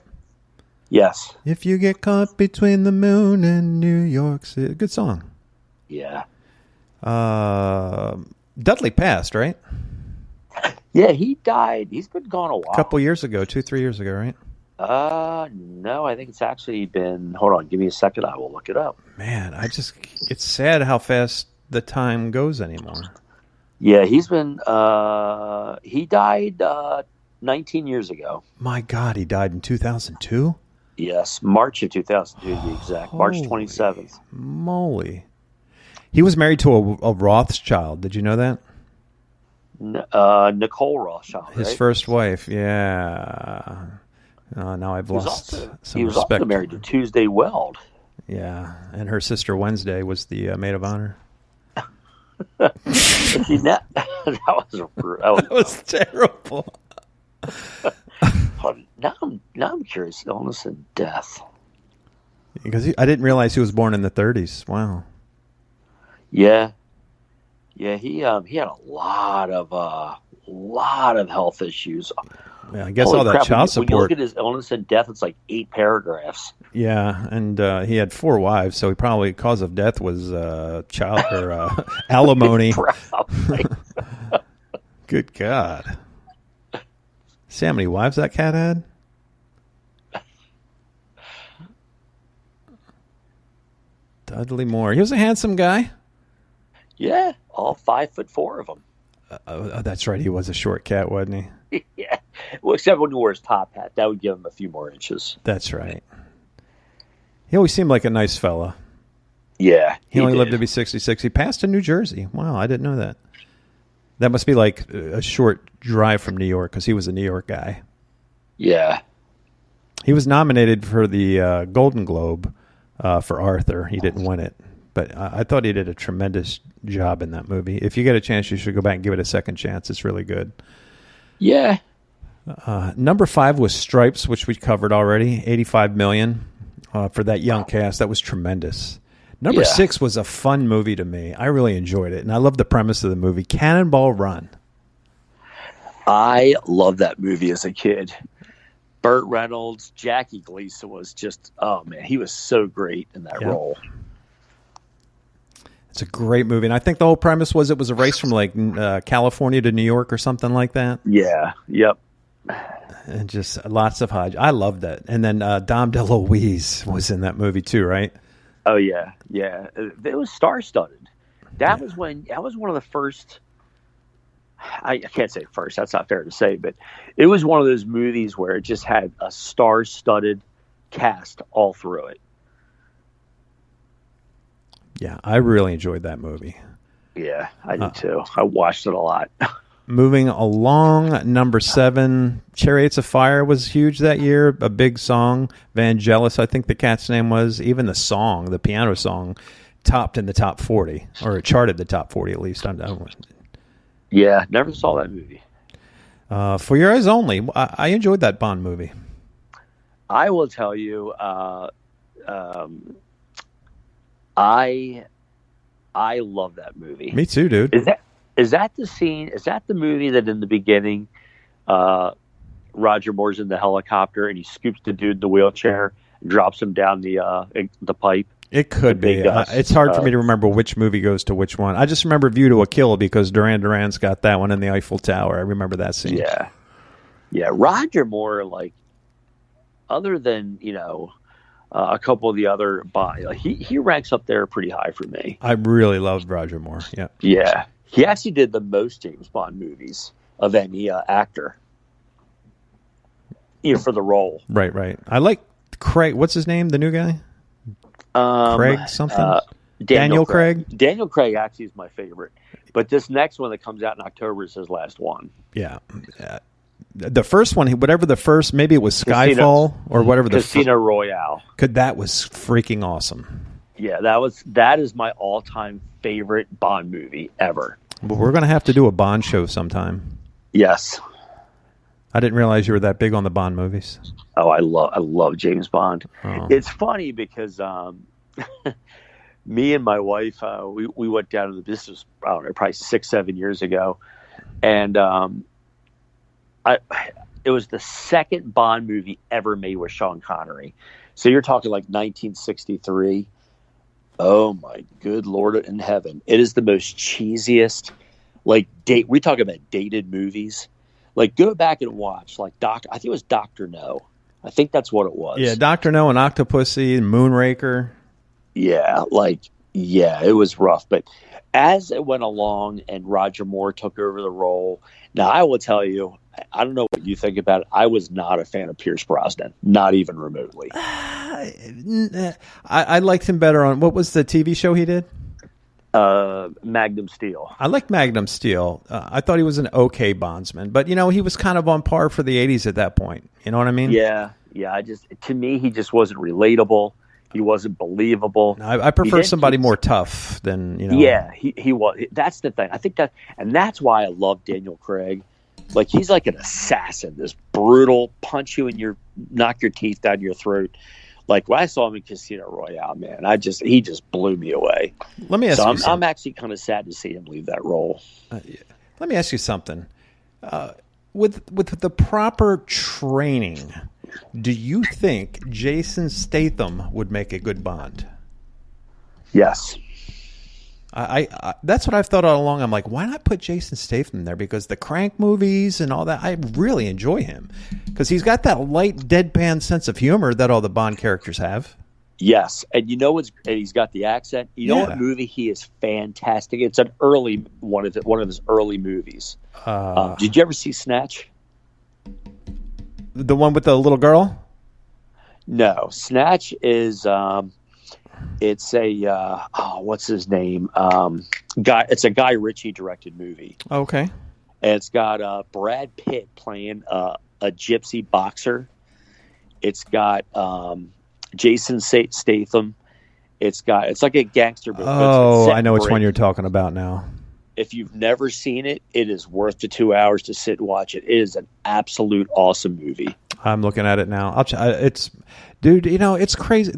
Yes. If you get caught between the moon and New York City, good song. Yeah. Dudley passed, right? Yeah, he died. He's been gone a while. A couple years ago, 2-3 years ago, right? No, I think it's actually been. Hold on, give me a second. I will look it up. Man, it's sad how fast the time goes anymore. Yeah, he's been. He died 19 years ago. My God, he died in 2002. Yes, March of 2002 to be exact. March 27th. Moly. He was married to a Rothschild. Did you know that? Nicole Rothschild, his right? first wife. Yeah. Now I've lost some respect. He was also married to Tuesday Weld. Yeah, and her sister Wednesday was the maid of honor. See, that was terrible. Now I'm curious. Illness and death. Because I didn't realize he was born in the 30s. Wow. Yeah. He had a lot of health issues. Yeah, I guess Holy all that crap, child when you support. look at his illness and death, it's like 8 paragraphs. Yeah, and he had 4 wives, so he probably cause of death was child or alimony. Good God! See how many wives that cat had? Dudley Moore. He was a handsome guy. Yeah, all 5'4" of them. Oh, that's right. He was a short cat, wasn't he? Yeah. Well, except when he wore his top hat, that would give him a few more inches. That's right. He always seemed like a nice fella. Yeah, he only lived to be 66. He passed in New Jersey. Wow, I didn't know that. That must be like a short drive from New York because he was a New York guy. Yeah. He was nominated for the Golden Globe for Arthur. He didn't win it. But I thought he did a tremendous job in that movie. If you get a chance, you should go back and give it a second chance. It's really good. Yeah. Number 5 was Stripes, which we covered already. $85 million for that young cast. That was tremendous. Number 6 was a fun movie to me. I really enjoyed it, and I love the premise of the movie. Cannonball Run. I loved that movie as a kid. Burt Reynolds, Jackie Gleason was just, oh man, he was so great in that role. It's a great movie, and I think the whole premise was it was a race from like California to New York or something like that. Yeah, yep. And just lots of Hodge. I loved that. And then Dom DeLuise was in that movie too, right? Oh yeah. It was star-studded. That was one of the first. I can't say first. That's not fair to say, but it was one of those movies where it just had a star-studded cast all through it. Yeah, I really enjoyed that movie. Yeah, I did too. I watched it a lot. Moving along, number 7, Chariots of Fire was huge that year. A big song. Vangelis, I think the cat's name was. Even the song, the piano song, topped in the top 40, or it charted the top 40 at least. Yeah, never saw that movie. For Your Eyes Only, I enjoyed that Bond movie. I will tell you, I love that movie. Me too, dude. Is that the scene? Is that the movie that in the beginning, Roger Moore's in the helicopter and he scoops the dude in the wheelchair and drops him down the pipe? It could be. It's hard for me to remember which movie goes to which one. I just remember View to a Kill because Duran Duran's got that one in the Eiffel Tower. I remember that scene. Yeah. Roger Moore, like, other than a couple of the other he ranks up there pretty high for me. I really loved Roger Moore. Yeah. He actually did the most James Bond movies of any actor. For the role. Right. I like Craig. What's his name? The new guy? Craig something? Daniel Craig? Daniel Craig actually is my favorite. But this next one that comes out in October is his last one. Yeah. the first one, whatever the first, maybe it was Skyfall or whatever the Casino Royale. That was freaking awesome. Yeah, that is my all-time favorite Bond movie ever. But we're going to have to do a Bond show sometime. Yes. I didn't realize you were that big on the Bond movies. Oh, I love James Bond. Oh. It's funny because me and my wife, we went down to this was, I don't know, probably 6-7 years ago, and it was the second Bond movie ever made with Sean Connery. So you're talking like 1963. Oh my good Lord in heaven! It is the most cheesiest. Like we talk about dated movies. Like go back and watch. Like I think it was Dr. No. I think that's what it was. Yeah, Dr. No and Octopussy and Moonraker. Yeah, it was rough. But as it went along and Roger Moore took over the role, now I will tell you, I don't know what you think about it. I was not a fan of Pierce Brosnan, not even remotely. I liked him better on, what was the TV show he did? Magnum Steel. I liked Magnum Steel. I thought he was an okay Bondsman, but he was kind of on par for the 80s at that point. You know what I mean? Yeah. To me, he just wasn't relatable. He wasn't believable. I prefer somebody more tough than, Yeah, he was. That's the thing. I think that's why I love Daniel Craig. Like he's like an assassin, this brutal, punch you knock your teeth down your throat. Like when I saw him in Casino Royale, man, he just blew me away. Let me ask you something. I'm actually kind of sad to see him leave that role. Let me ask you something. With the proper training, do you think Jason Statham would make a good Bond? Yes. I that's what I've thought all along. I'm like, why not put Jason Statham there? Because the Crank movies and all that, I really enjoy him. Because he's got that light, deadpan sense of humor that all the Bond characters have. Yes, and and he's got the accent. You know what movie he is fantastic? It's an early one of his early movies. Did you ever see Snatch? The one with the little girl? No, Snatch is. It's a what's his name? It's a Guy Ritchie directed movie. Okay. And it's got Brad Pitt playing a gypsy boxer. It's got Jason Statham. It's like a gangster movie. Oh, I know which one you're talking about now. If you've never seen it, it is worth the 2 hours to sit and watch it. It is an absolute awesome movie. I'm looking at it now. Dude, it's crazy.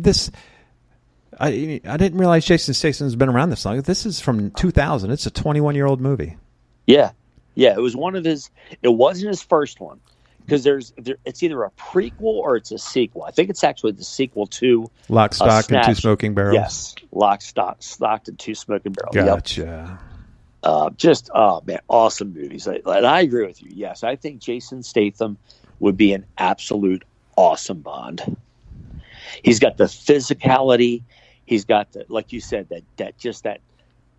I didn't realize Jason Statham's been around this long. This is from 2000. It's a 21-year-old movie. Yeah. It was one of his. It wasn't his first one because it's either a prequel or it's a sequel. I think it's actually the sequel to Lock, Stock, and Two Smoking Barrels. Yes, Lock, Stock, and Two Smoking Barrels. Gotcha. Yep. Man, awesome movies. And I agree with you. Yes, I think Jason Statham would be an absolute awesome Bond. He's got the physicality. He's got like you said, that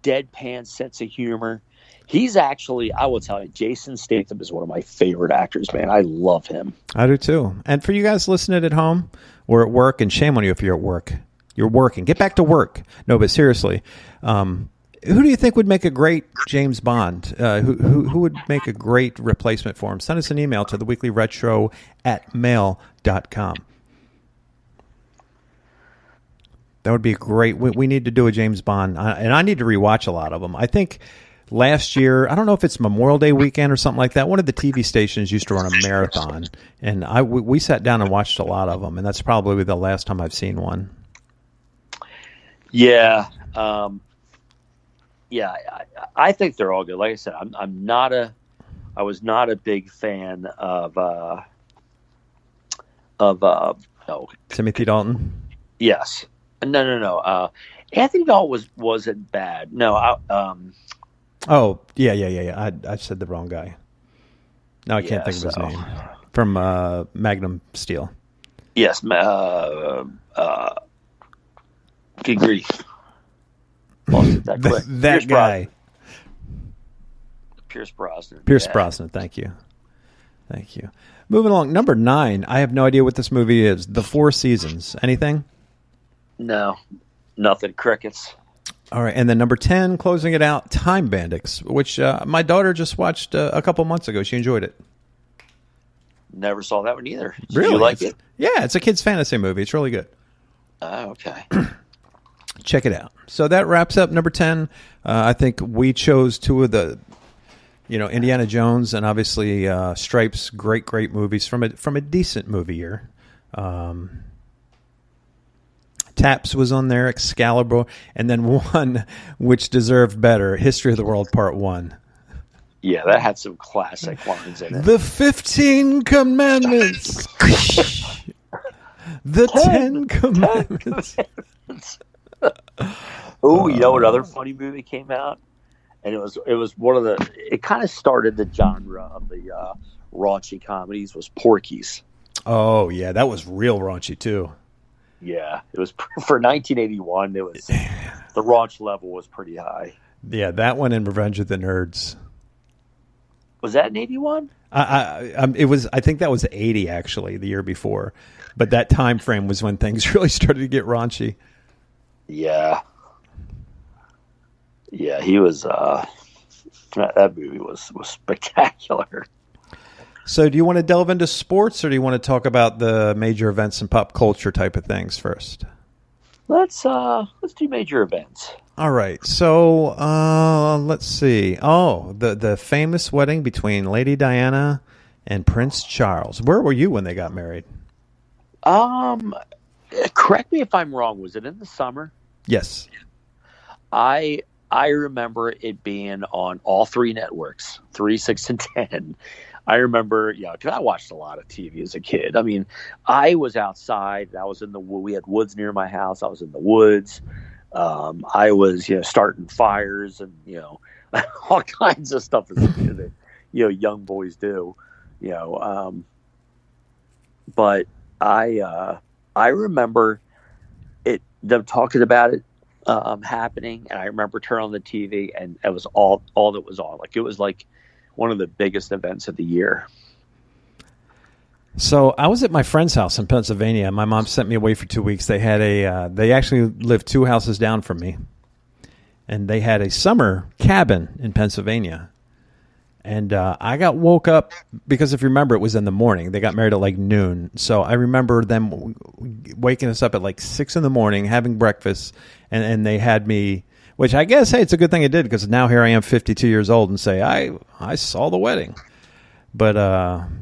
deadpan sense of humor. He's actually, I will tell you, Jason Statham is one of my favorite actors, man. I love him. I do too. And for you guys listening at home or at work, and shame on you if you're at work. You're working. Get back to work. No, but seriously, who do you think would make a great James Bond? Who would make a great replacement for him? Send us an email to theweeklyretro@mail.com. That would be great. We need to do a James Bond, and I need to rewatch a lot of them. I think last year, I don't know if it's Memorial Day weekend or something like that, one of the TV stations used to run a marathon, and we sat down and watched a lot of them, and that's probably the last time I've seen one. Yeah. I think they're all good. Like I said, I was not a big fan of Timothy Dalton. Yes. No. Anthony Dalton wasn't bad. No. Oh, yeah. I said the wrong guy. Now I can't think of his name. From Magnum Steel. Yes. Good grief. That guy. Pierce Brosnan. Brosnan. Thank you. Moving along. Number 9. I have no idea what this movie is. The Four Seasons. Anything? No. Nothing. Crickets. All right. And then number 10, closing it out, Time Bandits, which my daughter just watched a couple months ago. She enjoyed it. Never saw that one either. Did Really? you like it? Yeah, it's a kid's fantasy movie. It's really good. Oh, okay. Check it out. So that wraps up number 10. I think we chose two of the, Indiana Jones and obviously Stripes. Great movies from a decent movie year. Taps was on there, Excalibur, and then one which deserved better, History of the World Part 1. Yeah, that had some classic lines in it. The 15 Commandments. The 10 Commandments. Oh, you know what other funny movie came out? And it was one of the. It kind of started the genre of the raunchy comedies. Was Porky's? Oh yeah, that was real raunchy too. Yeah, it was for 1981. It was the raunch level was pretty high. Yeah, that one and Revenge of the Nerds. Was that in 81? It was. I think that was 80 actually, the year before. But that time frame was when things really started to get raunchy. Yeah. Yeah, he was. That movie was spectacular. So, do you want to delve into sports, or do you want to talk about the major events and pop culture type of things first? Let's do major events. All right. So, let's see. Oh, the famous wedding between Lady Diana and Prince Charles. Where were you when they got married? Correct me if I'm wrong. Was it in the summer? Yes. I remember it being on all three networks, 3, 6, and 10. I remember, because I watched a lot of TV as a kid. I mean, I was outside. I was we had woods near my house. I was in the woods. I was, starting fires and, all kinds of stuff as a kid that, young boys do, but I remember them talking about it happening, and I remember turning on the TV, and it was all that was on. Like it was like one of the biggest events of the year. So I was at my friend's house in Pennsylvania. My mom sent me away for 2 weeks. They had they actually lived 2 houses down from me, and they had a summer cabin in Pennsylvania. And I got woke up because, if you remember, it was in the morning. They got married at like noon. So I remember them waking us up at like 6 in the morning, having breakfast, and they had me, which I guess, hey, it's a good thing I did, because now here I am 52 years old and say, I saw the wedding. But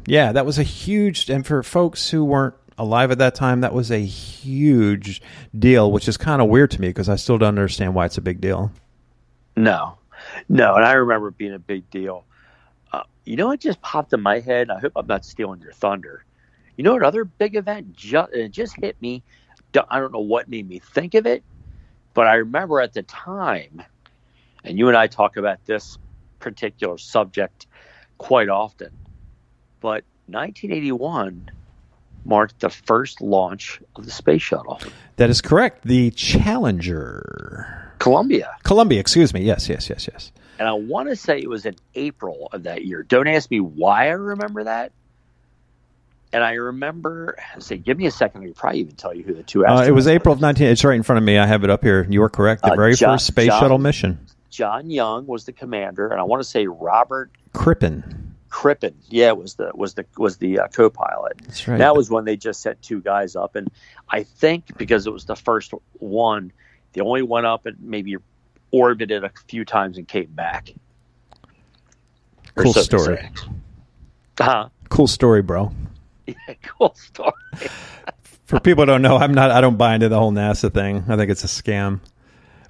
yeah, that was a huge, and for folks who weren't alive at that time, that was a huge deal, which is kind of weird to me because I still don't understand why it's a big deal. No, and I remember it being a big deal. It just popped in my head. I hope I'm not stealing your thunder. You know, another big event just hit me. I don't know what made me think of it, but I remember at the time, and you and I talk about this particular subject quite often, but 1981 marked the first launch of the space shuttle. That is correct. The Challenger. Columbia, excuse me. Yes. And I want to say it was in April of that year. Don't ask me why I remember that. And I remember, give me a second. I could probably even tell you who the two astronauts it was April of 19. It's right in front of me. I have it up here. You were correct. The very first space shuttle mission. John Young was the commander, and I want to say Robert Crippen. Yeah, was the co-pilot. That's right. And that was when they just set 2 guys up, and I think because it was the first one, they only went up and maybe orbited a few times and came back. Cool story. Cool story, bro. Yeah, cool story. For people who don't know, I don't buy into the whole NASA thing. I think it's a scam.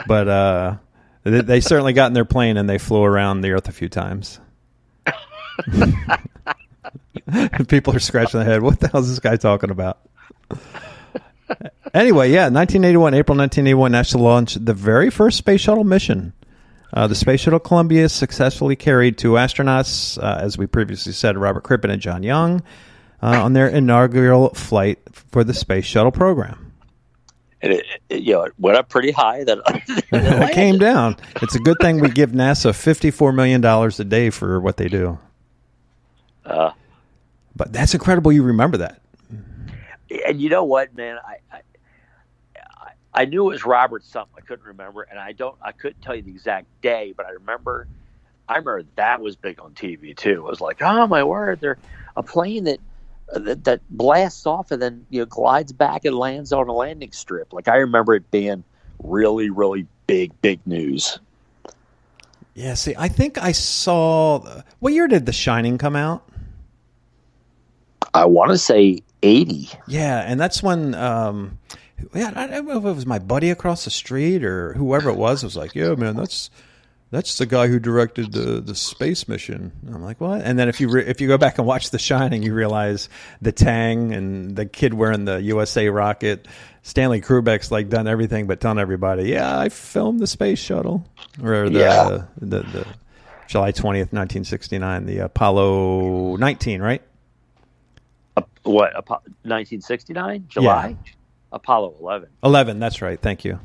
But they certainly got in their plane and they flew around the Earth a few times. People are scratching their head. What the hell is this guy talking about? Anyway, yeah, April 1981, NASA launched the very first space shuttle mission. The Space Shuttle Columbia successfully carried 2 astronauts, as we previously said, Robert Crippen and John Young, on their inaugural flight for the Space Shuttle program. And it went up pretty high. It came down. It's a good thing we give NASA $54 million a day for what they do. But that's incredible you remember that. And you know what, man? I knew it was Robert something. I couldn't remember, and I couldn't tell you the exact day, but I remember that was big on TV too. It was like, oh my word, they're a plane that that blasts off and then glides back and lands on a landing strip. Like I remember it being really, really big news. Yeah, see, I think I saw. What year did The Shining come out? I want to say 80. Yeah, and that's when. I don't know if it was my buddy across the street or whoever it was like, "Yeah, man, that's the guy who directed the space mission." And I'm like, "What?" And then if you go back and watch The Shining, you realize the Tang and the kid wearing the USA rocket. Stanley Kubrick's like done everything but telling everybody, "Yeah, I filmed the space shuttle," or the July 20th, 1969, the Apollo 19, right? What 1969 July? Yeah. Apollo 11. 11, that's right. Thank you.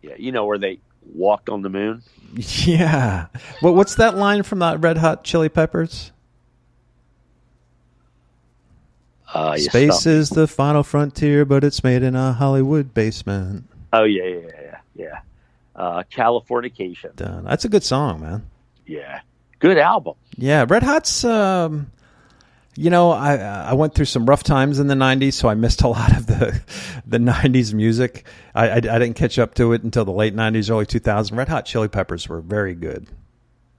Yeah, where they walked on the moon. Yeah. What's that line from the Red Hot Chili Peppers? Space is the final frontier, but it's made in a Hollywood basement. Oh yeah. Californication. That's a good song, man. Yeah, good album. Yeah, Red Hot's. I went through some rough times in the 90s, so I missed a lot of the 90s music. I didn't catch up to it until the late 90s, early 2000s. Red Hot Chili Peppers were very good.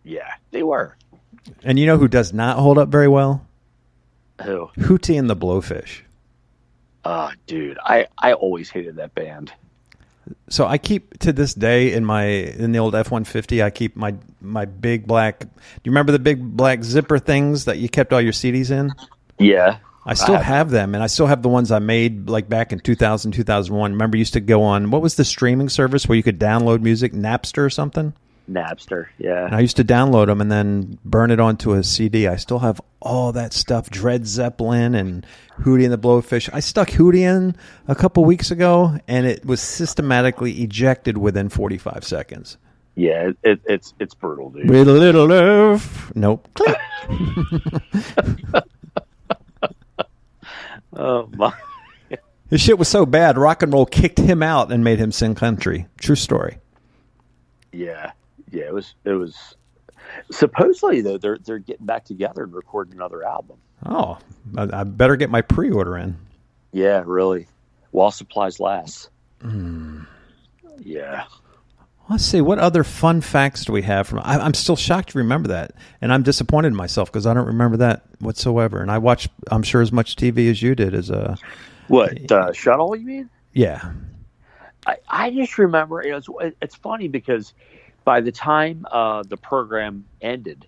Yeah, they were. And you know who does not hold up very well? Who? Hootie and the Blowfish. Dude, I always hated that band. So I keep to this day in the old F-150. I keep my big black. Do you remember the big black zipper things that you kept all your CDs in? Yeah, I still have them, and I still have the ones I made like back in 2000, 2001. Remember, you used to go on what was the streaming service where you could download music, Napster or something? Napster, yeah. And I used to download them and then burn it onto a CD. I still have all that stuff, Dred Zeppelin and Hootie and the Blowfish. I stuck Hootie in a couple weeks ago, and it was systematically ejected within 45 seconds. Yeah, it's brutal, dude. With a little love. Nope. Oh, my. His shit was so bad, rock and roll kicked him out and made him sing country. True story. Yeah, it was. Supposedly, though, they're getting back together and recording another album. Oh, I better get my pre-order in. Yeah, really. While supplies last. Mm. Yeah. Let's see, what other fun facts do we have from? I'm still shocked to remember that, and I'm disappointed in myself because I don't remember that whatsoever. And I watched, I'm sure, as much TV as you did. As a Shuttle? You mean? Yeah. I just remember it's funny because by the time the program ended,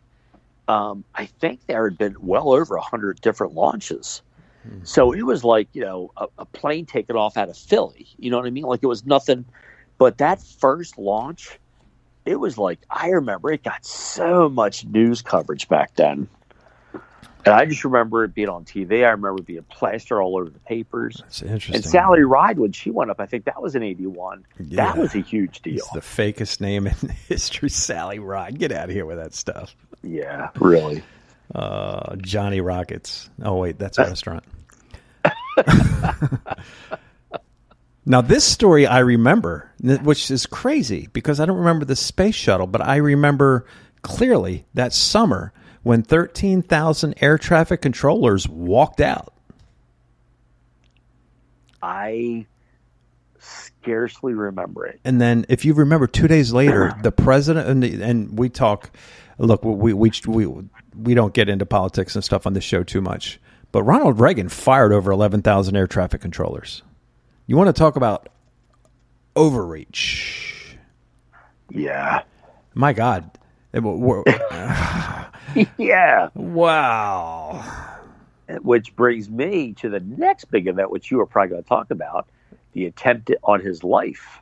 I think there had been well over 100 different launches. So it was like a plane taking off out of Philly. You know what I mean? Like it was nothing. But that first launch, it was like, I remember it got so much news coverage back then. And I just remember it being on TV. I remember it being plastered all over the papers. That's interesting. And Sally Ride, when she went up, I think that was in 81. Yeah. That was a huge deal. It's the fakest name in history, Sally Ride. Get out of here with that stuff. Yeah, really. Johnny Rockets. Oh, wait, that's a restaurant. Now, this story I remember, which is crazy because I don't remember the space shuttle, but I remember clearly that summer when 13,000 air traffic controllers walked out. I scarcely remember it. And then if you remember 2 days later, the president, and we talk, look, we don't get into politics and stuff on this show too much, but Ronald Reagan fired over 11,000 air traffic controllers. You want to talk about overreach? Yeah. My God. Yeah. Wow. Which brings me to the next big event, which you are probably going to talk about, the attempt on his life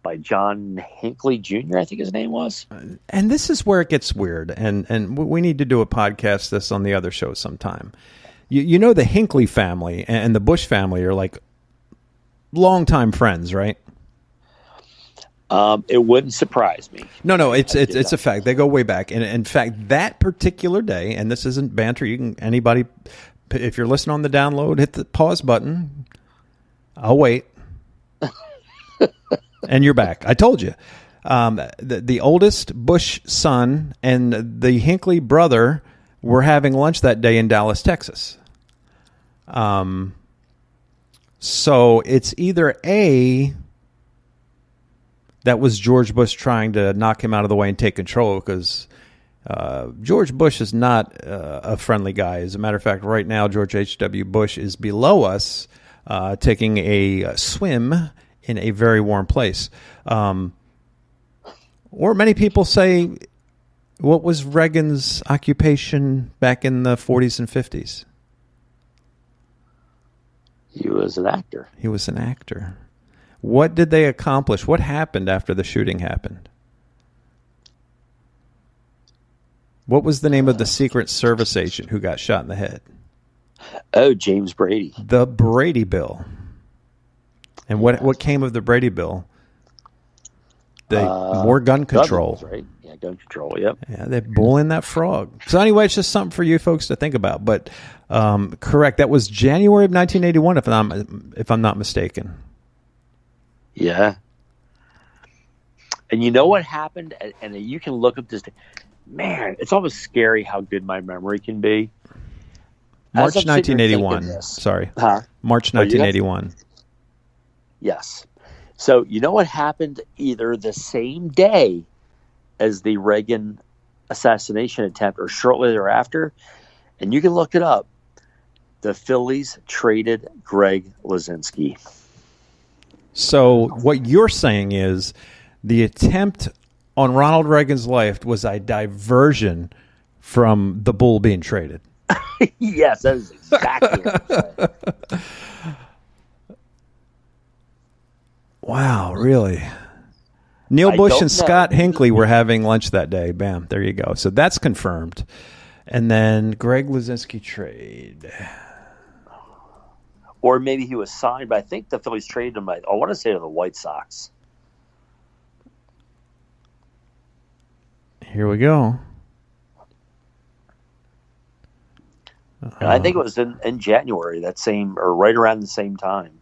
by John Hinckley Jr., I think his name was. And this is where it gets weird, and we need to do a podcast this on the other show sometime. You know the Hinckley family and the Bush family are like longtime friends, right? It wouldn't surprise me. No, it's a fact. They go way back, and in fact, that particular day, and this isn't banter. Anybody, if you're listening on the download, hit the pause button. I'll wait, and you're back. I told you. The oldest Bush son and the Hinckley brother were having lunch that day in Dallas, Texas. So it's either A, that was George Bush trying to knock him out of the way and take control, because George Bush is not a friendly guy. As a matter of fact, right now, George H.W. Bush is below us taking a swim in a very warm place. Or many people say, what was Reagan's occupation back in the 40s and 50s? He was an actor. He was an actor. What did they accomplish? What happened after the shooting happened? What was the name of the Secret Service agent who got shot in the head? Oh, James Brady. The Brady Bill. And what came of the Brady Bill? More gun control. Gun laws, right? Yeah, gun control, yep. Yeah, they're bullying that frog. So anyway, it's just something for you folks to think about. But correct, that was January of 1981, if I'm not mistaken. Yeah. And you know what happened? And you can look up this. Man, it's almost scary how good my memory can be. March 1981. Sorry. Huh? March 1981. Yes. So you know what happened either the same day as the Reagan assassination attempt or shortly thereafter? And you can look it up. The Phillies traded Greg Luzinski. So what you're saying is the attempt on Ronald Reagan's life was a diversion from the bull being traded. Yes, that is exactly what I'm saying. Wow, really? Neil Bush and Scott Hinckley were having lunch that day. Bam, there you go. So that's confirmed. And then Greg Luzinski trade. Or maybe he was signed, but I think the Phillies traded him. I want to say to the White Sox. Here we go. And I think it was in January, or right around the same time.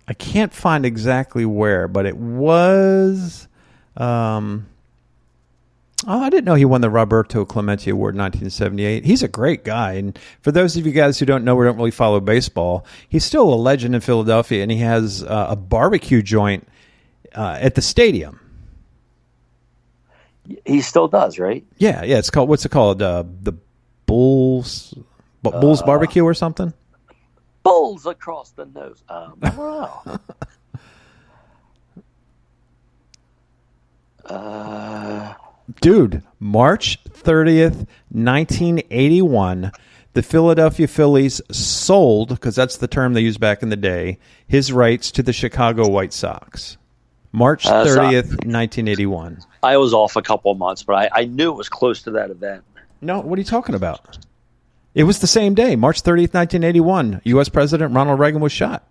I can't find exactly where, but it was. I didn't know he won the Roberto Clemente Award in 1978. He's a great guy. And for those of you guys who don't know or don't really follow baseball, he's still a legend in Philadelphia, and he has a barbecue joint at the stadium. He still does, right? Yeah. It's called, what's it called? The Bulls Barbecue or something? Bulls across the nose. Wow. Dude, March 30th, 1981, the Philadelphia Phillies sold, because that's the term they used back in the day, his rights to the Chicago White Sox. March 30th, 1981. I was off a couple of months, but I knew it was close to that event. No, what are you talking about? It was the same day, March 30th, 1981. U.S. President Ronald Reagan was shot.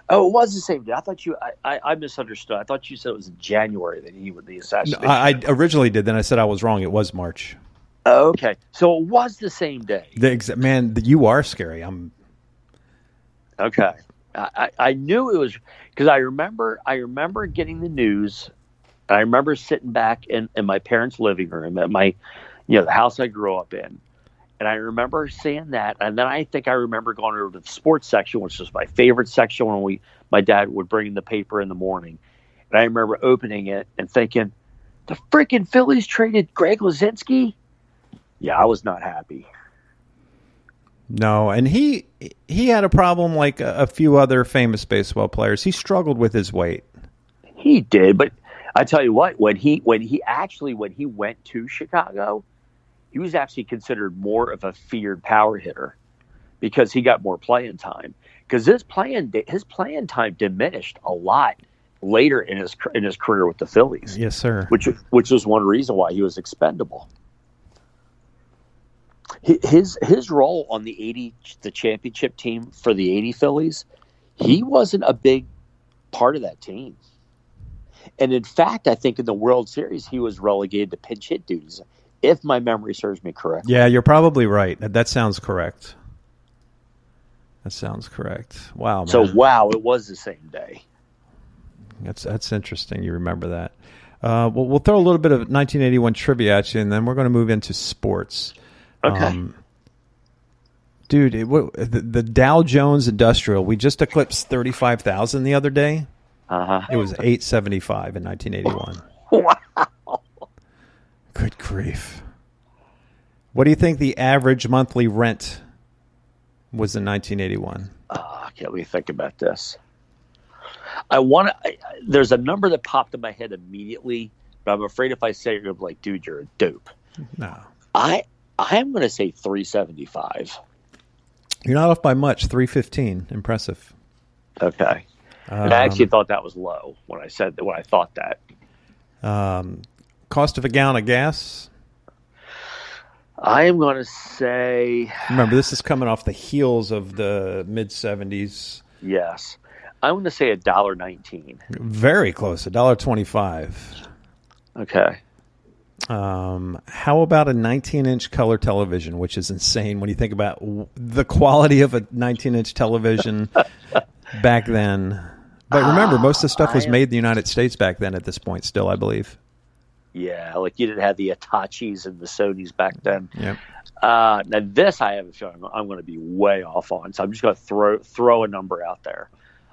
Oh, it was the same day. I thought I misunderstood. I thought you said it was in January that the assassination. No, I originally did. Then I said I was wrong. It was March. Oh, okay. So it was the same day. Man, you are scary. Okay. I knew it was because I remember getting the news. I remember sitting back in my parents' living room at the house I grew up in. And I remember seeing that, and then I think I remember going over to the sports section, which was my favorite section when my dad would bring in the paper in the morning. And I remember opening it and thinking, the freaking Phillies traded Greg Luzinski? Yeah, I was not happy. No, and he had a problem like a few other famous baseball players. He struggled with his weight. He did, but I tell you what, when he went to Chicago, he was actually considered more of a feared power hitter because he got more playing time. Because his playing time diminished a lot later in his career with the Phillies. Yes, sir. Which was one reason why he was expendable. His role on the championship team for the 80 Phillies, he wasn't a big part of that team. And in fact, I think in the World Series, he was relegated to pinch hit duties, if my memory serves me correct. Yeah, you're probably right. That sounds correct. Wow, man. So, it was the same day. That's interesting. You remember that. We'll throw a little bit of 1981 trivia at you, and then we're going to move into sports. Okay. Dude, the Dow Jones Industrial, we just eclipsed 35,000 the other day. It was 875 in 1981. Wow. Good grief. What do you think the average monthly rent was in 1981? Can't we think about this? There's a number that popped in my head immediately, but I'm afraid if I say it, you're going to be like, dude, you're a dope. No. I'm going to say 375. You're not off by much. 315. Impressive. Okay. And I actually thought that was low when I thought that. Cost of a gallon of gas? I am going to say... Remember, this is coming off the heels of the mid-70s. Yes. I'm going to say $1.19. Very close. $1.25. Okay. How about a 19-inch color television, which is insane when you think about the quality of a 19-inch television back then. But remember, most of the stuff was made in the United States back then at this point still, I believe. Yeah, like you didn't have the Hitachis and the Sonys back then. Yep. Now this I have a feeling I'm going to be way off on, so I'm just going to throw a number out there.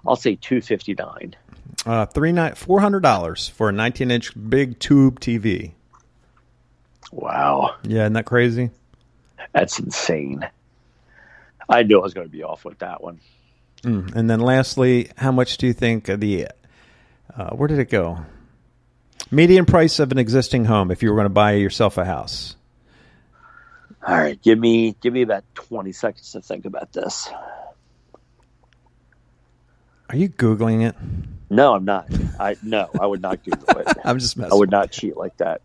I'll say $259. $400 for a 19-inch big tube TV. Wow. Yeah, isn't that crazy? That's insane. I knew I was going to be off with that one. And then lastly, how much do you think the where did it go? Median price of an existing home if you were going to buy yourself a house. All right, give me about 20 seconds to think about this. Are you Googling it? No, I'm not. I would not Google it. I'm just messing. I would not cheat like that.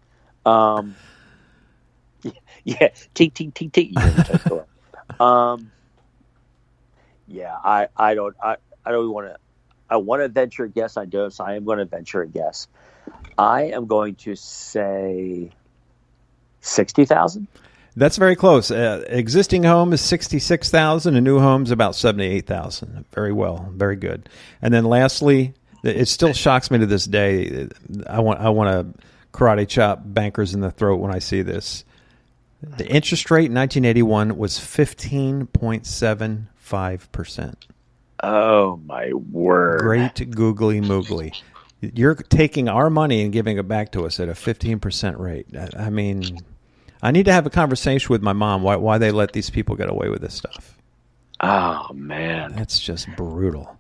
Yeah, tink, tink, tink, tink. Yeah, I don't want to. I want to venture a guess. I do, so I am going to venture a guess. I am going to say 60,000. That's very close. Existing home is 66,000. A new home's about 78,000. Very well, very good. And then lastly, it still shocks me to this day. I want to karate chop bankers in the throat when I see this. The interest rate in 1981 was 15.75%. Oh my word! Great googly moogly. You're taking our money and giving it back to us at a 15% rate. I mean, I need to have a conversation with my mom why they let these people get away with this stuff. Oh man, that's just brutal.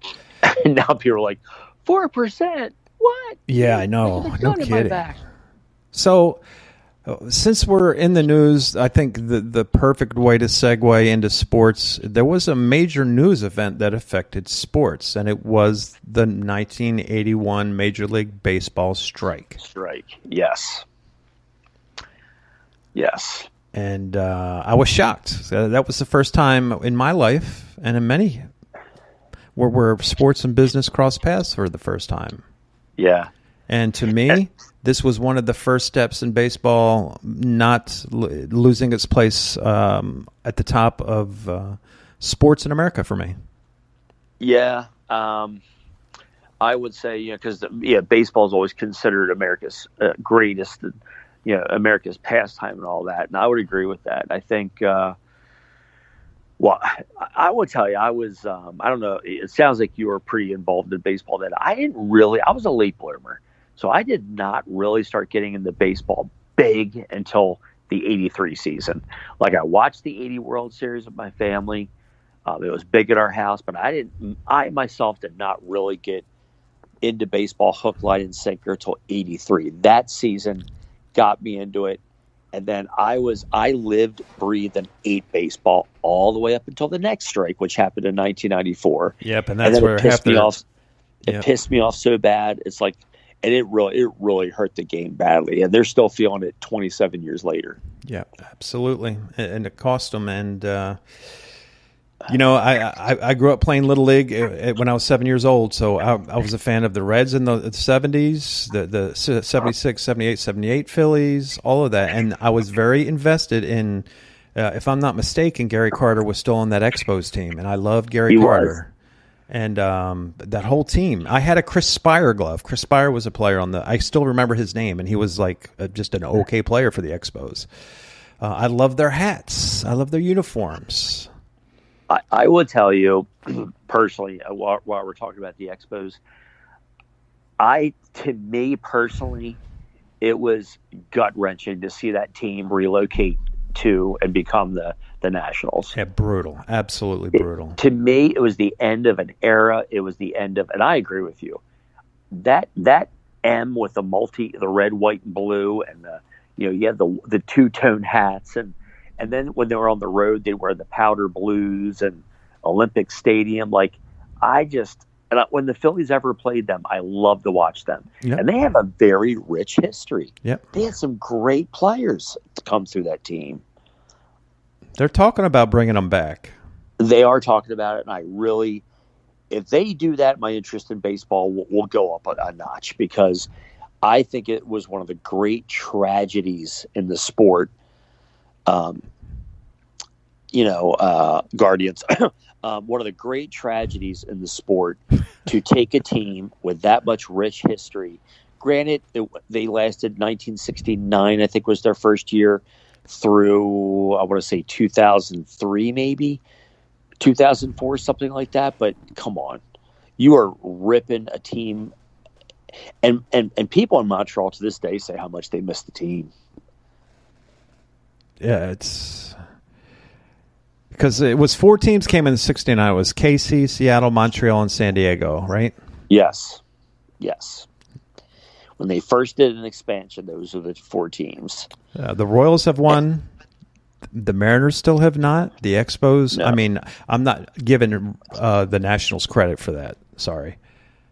And now people are like, 4%. What? Yeah, I know. No kidding. So, since we're in the news, I think the perfect way to segue into sports, there was a major news event that affected sports, and it was the 1981 Major League Baseball strike. Yes. Yes. And I was shocked. That was the first time in my life, and in many, where sports and business crossed paths for the first time. Yeah. And to me, this was one of the first steps in baseball not losing its place at the top of sports in America for me. Yeah. I would say, because baseball is always considered America's greatest, America's pastime and all that. And I would agree with that. I think, I will tell you, I was, I don't know, it sounds like you were pretty involved in baseball then. I was a late bloomer. So I did not really start getting into baseball big until the 83 season. Like I watched the 80 World Series with my family. It was big at our house, but I myself did not really get into baseball hook, line, and sinker until 83. That season got me into it. And then I lived, breathed, and ate baseball all the way up until the next strike, which happened in 1994. Yep, and that's where it pissed me off. It pissed me off so bad. It's like, and it really hurt the game badly, and they're still feeling it 27 years later. Yeah, absolutely, and it cost them. And I grew up playing Little League when I was 7 years old, so I was a fan of the Reds in the 70s, the 76, 78, 78 Phillies, all of that, and I was very invested in. If I'm not mistaken, Gary Carter was still on that Expos team, and I loved Gary Carter. And that whole team. I had a Chris Spire glove. Chris Spire was a player I still remember his name, and he was like just an okay player for the Expos. I love their hats. I love their uniforms. I will tell you personally, while we're talking about the Expos, to me personally, it was gut wrenching to see that team relocate to and become the Nationals. Yeah, brutal, absolutely brutal. To me, it was the end of an era. It was the end of, and I agree with you. That M with the red, white, and blue, and you had the two-tone hats, and then when they were on the road, they wear the powder blues and Olympic Stadium. Like when the Phillies ever played them, I love to watch them, and they have a very rich history. Yep. They had some great players come through that team. They're talking about bringing them back. They are talking about it, and if they do that, my interest in baseball will go up a notch, because I think it was one of the great tragedies in the sport. Guardians, one of the great tragedies in the sport to take a team with that much rich history. Granted, they lasted 1969, I think was their first year, through, I want to say 2003, maybe 2004, something like that. But come on, you are ripping a team, and people in Montreal to this day say how much they miss the team. Yeah, it's because it was 4 teams came in '69. It was KC, Seattle, Montreal, and San Diego, right? Yes. When they first did an expansion, those were the 4 teams. The Royals have won. The Mariners still have not. The Expos. No. I mean, I'm not giving the Nationals credit for that. Sorry.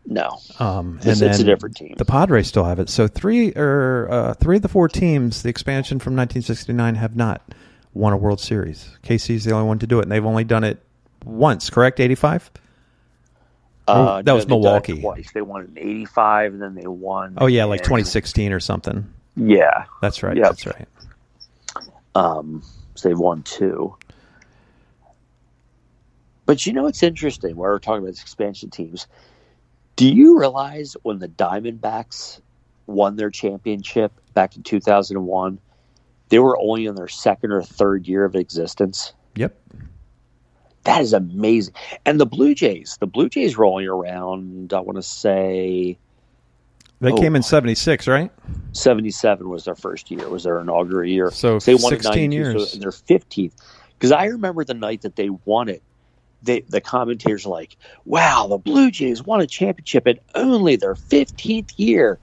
No. It's a different team. The Padres still have it. So 3 of the 4 teams, the expansion from 1969, have not won a World Series. KC's the only one to do it, and they've only done it once. Correct? 85. That was Milwaukee. Twice. They won in 85, and then they won. Oh yeah, like 2016 or something. Yeah, that's right. Yep. That's right. So they've won 2. But it's interesting. While we're talking about expansion teams, do you realize when the Diamondbacks won their championship back in 2001, they were only in their 2nd or 3rd year of existence? Yep. That is amazing. And the Blue Jays were only around, I want to say... They came in 76, right? 77 was their first year. Was their inaugural year. So they won 16 years. So in their 15th. Because I remember the night that they won it, the commentators were like, wow, the Blue Jays won a championship in only their 15th year.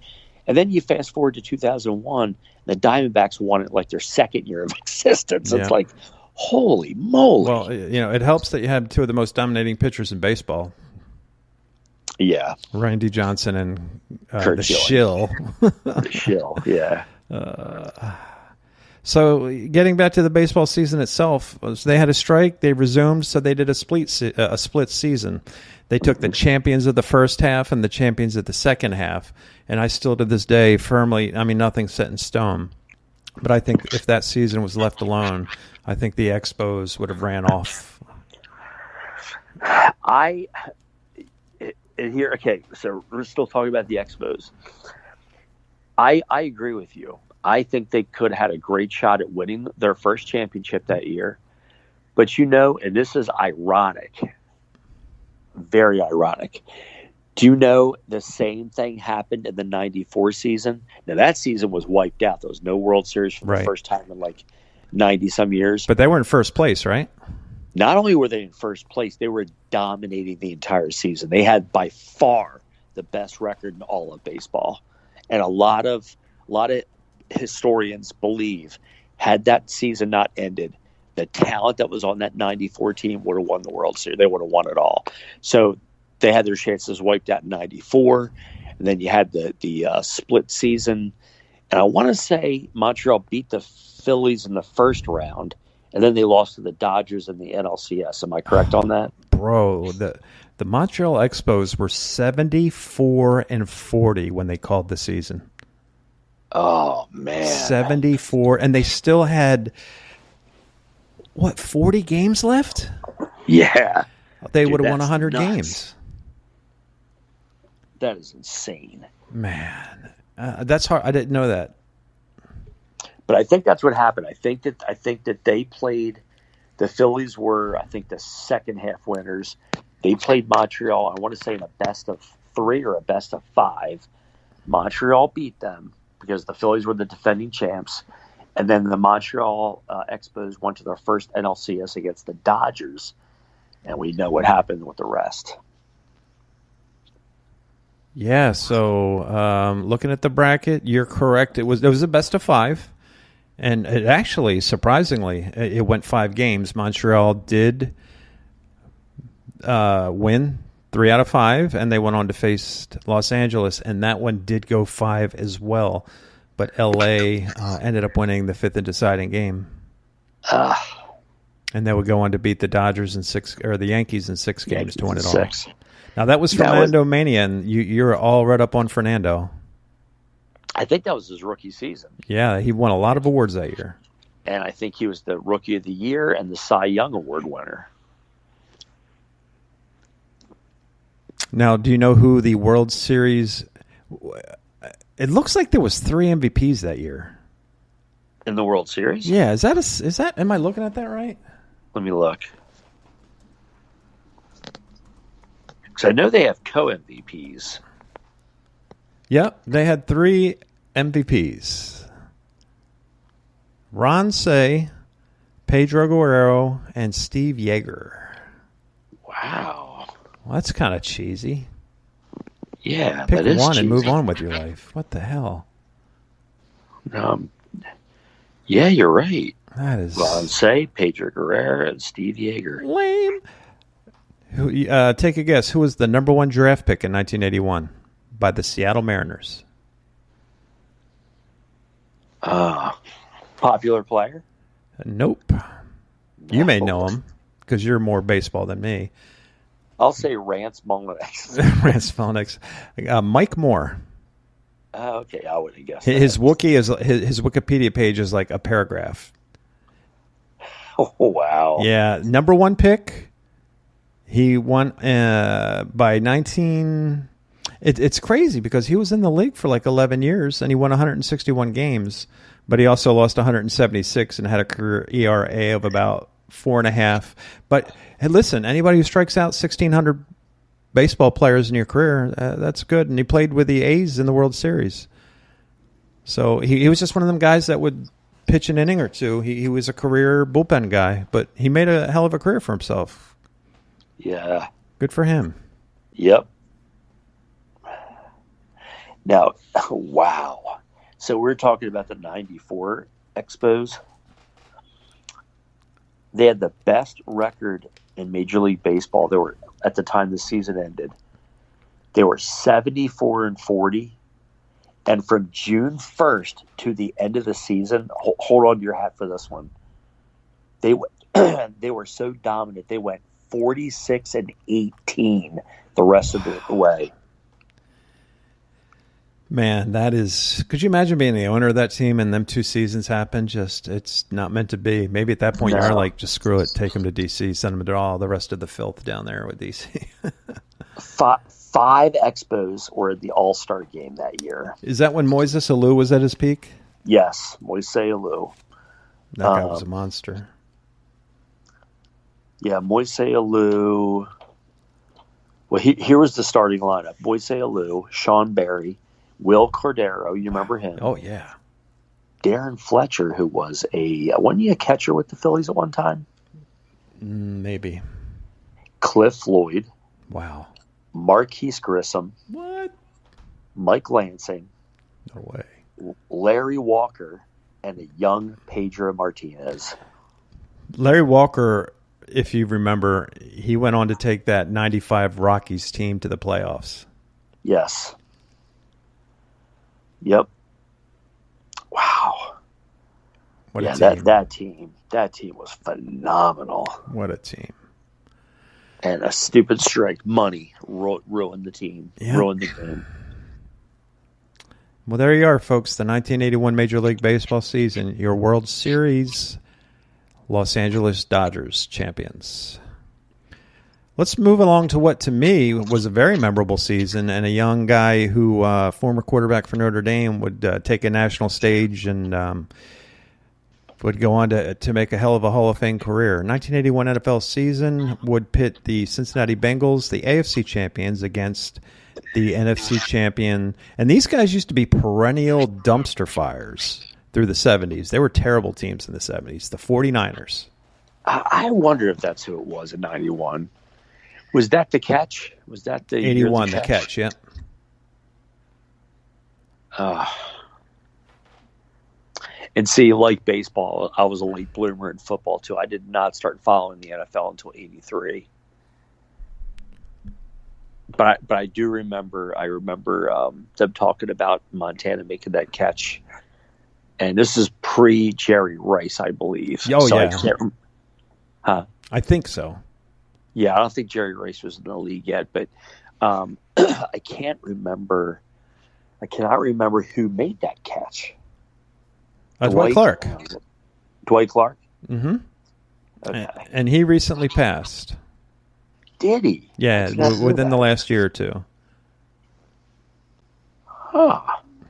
And then you fast forward to 2001, the Diamondbacks won it like their 2nd year of existence. Yeah. It's like... holy moly. Well, it helps that you have 2 of the most dominating pitchers in baseball. Yeah. Randy Johnson and the Shill. The Shill, yeah. So getting back to the baseball season itself, they had a strike, they resumed, so they did a split season. They took the champions of the first half and the champions of the second half, and I still to this day firmly, nothing's set in stone. But I think if that season was left alone, I think the Expos would have ran off. Okay, so we're still talking about the Expos. I agree with you. I think they could have had a great shot at winning their first championship that year. But and this is ironic, very ironic. Do you know the same thing happened in the 94 season? Now, that season was wiped out. There was no World Series for the first time in like 90-some years. But they were in first place, right? Not only were they in first place, they were dominating the entire season. They had by far the best record in all of baseball. And a lot of historians believe, had that season not ended, the talent that was on that 94 team would have won the World Series. They would have won it all. So they had their chances wiped out in 94, and then you had the split season. And I want to say Montreal beat the Phillies in the first round, and then they lost to the Dodgers in the NLCS. Am I correct on that? Bro, the Montreal Expos were 74-40 when they called the season. Oh, man. 74, and they still had, 40 games left? Yeah. They would have won 100 games. That is insane. Man, that's hard. I didn't know that. But I think that's what happened. I think that they played The Phillies were, I think, the second half winners. They played Montreal, I want to say, in a best of 3 or a best of 5. Montreal beat them because the Phillies were the defending champs. And then the Montreal Expos went to their first NLCS against the Dodgers. And we know what happened with the rest. Yeah, so looking at the bracket, you're correct. It was a best of 5. And it actually, surprisingly, it went 5 games. Montreal did win 3 out of 5, and they went on to face Los Angeles, and that one did go 5 as well. But L.A. Ended up winning the 5th and deciding game. And they would go on to beat the Dodgers in 6, or the Yankees in 6 games to win it all. 6. Now, that was Fernando Mania, and you're all right up on Fernando. I think that was his rookie season. Yeah, he won a lot of awards that year. And I think he was the Rookie of the Year and the Cy Young Award winner. Now, do you know who the World Series... It looks like there was 3 MVPs that year. In the World Series? Yeah, is that? Am I looking at that right? Let me look. Because I know they have co-MVPs. Yep, they had 3 MVPs. Ron Cey, Pedro Guerrero, and Steve Yeager. Wow. Well, that's kind of cheesy. Yeah, Pick that is one cheesy. and move on with your life. What the hell? Yeah, you're right. That is Ron Cey, Pedro Guerrero, and Steve Yeager. lame. Take a guess. Who was the number 1 draft pick in 1981 by the Seattle Mariners? Popular player? Nope. You may know him because you're more baseball than me. I'll say Rance Molinax. Rance Molinax. Mike Moore. Okay, I would have guessed His that. Wookiee is his Wikipedia page is like a paragraph. Oh, wow. Yeah, number 1 pick. He won by 19. It's crazy because he was in the league for like 11 years and he won 161 games, but he also lost 176 and had a career ERA of about 4.5. But hey, listen, anybody who strikes out 1,600 baseball players in your career, that's good. And he played with the A's in the World Series. So he was just one of them guys that would pitch an inning or two. He was a career bullpen guy, but he made a hell of a career for himself. Yeah. Good for him. Yep. Now, wow. So we're talking about the 94 Expos. They had the best record in Major League Baseball. They were, at the time the season ended, they were 74-40. And from June 1st to the end of the season, hold on to your hat for this one. They were so dominant. They went 46-18 the rest of the way. Man, that is... Could you imagine being the owner of that team and them 2 seasons happen? Just, it's not meant to be. Maybe at that point you're like, just screw it, take them to D.C., send them to all the rest of the filth down there with D.C. 5 Expos were at the All-Star game that year. Is that when Moises Alou was at his peak? Yes, Moises Alou. That guy was a monster. Yeah, Moises Alou. Well, here was the starting lineup. Moises Alou, Sean Barry, Will Cordero, you remember him? Oh, yeah. Darren Fletcher, who was wasn't he a catcher with the Phillies at one time? Maybe. Cliff Lloyd. Wow. Marquise Grissom. What? Mike Lansing. No way. Larry Walker, and a young Pedro Martinez. Larry Walker, if you remember, he went on to take that 95 Rockies team to the playoffs. Yes. Yep. Wow. What a yeah, team. that team was phenomenal. What a team. And a stupid strike, money, ruined the team, ruined the game. Well, there you are, folks. The 1981 Major League Baseball season. Your World Series Los Angeles Dodgers champions. Let's move along to what, to me, was a very memorable season, and a young guy who, former quarterback for Notre Dame, would take a national stage and would go on to make a hell of a Hall of Fame career. 1981 NFL season would pit the Cincinnati Bengals, the AFC champions, against the NFC champion. And these guys used to be perennial dumpster fires through the 70s. They were terrible teams in the 70s, the 49ers. I wonder if that's who it was in 91. Was that the catch? Was that the 81, the catch, yeah. And see, like baseball, I was a late bloomer in football, too. I did not start following the NFL until 83. But I do remember, them talking about Montana making that catch. And this is pre-Jerry Rice, I believe. Oh, so yeah. I think so. Yeah, I don't think Jerry Rice was in the league yet. But I cannot remember who made that catch. Dwight Clark. Dwight Clark? Mm-hmm. Okay. And he recently passed. Did he? Yeah, within the last year or two. Huh.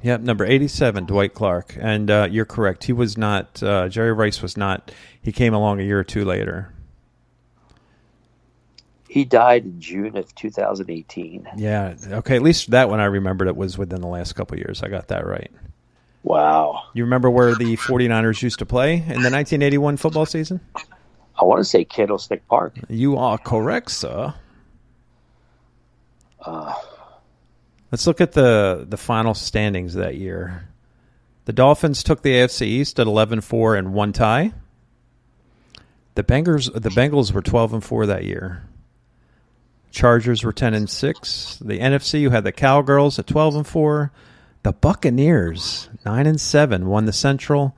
Yep, number 87, Dwight Clark. And you're correct. He was not, Jerry Rice was not, he came along a year or two later. He died in June of 2018. Yeah, okay, at least that one I remembered it was within the last couple of years. I got that right. Wow. You remember where the 49ers used to play in the 1981 football season? I want to say Candlestick Park. You are correct, sir. Let's look at the final standings that year. The Dolphins took the AFC East at 11-4 and one tie. The Bengals were 12-4 that year. Chargers were 10-6. The NFC, you had the Cowgirls at 12-4. The Buccaneers 9-7 won the Central,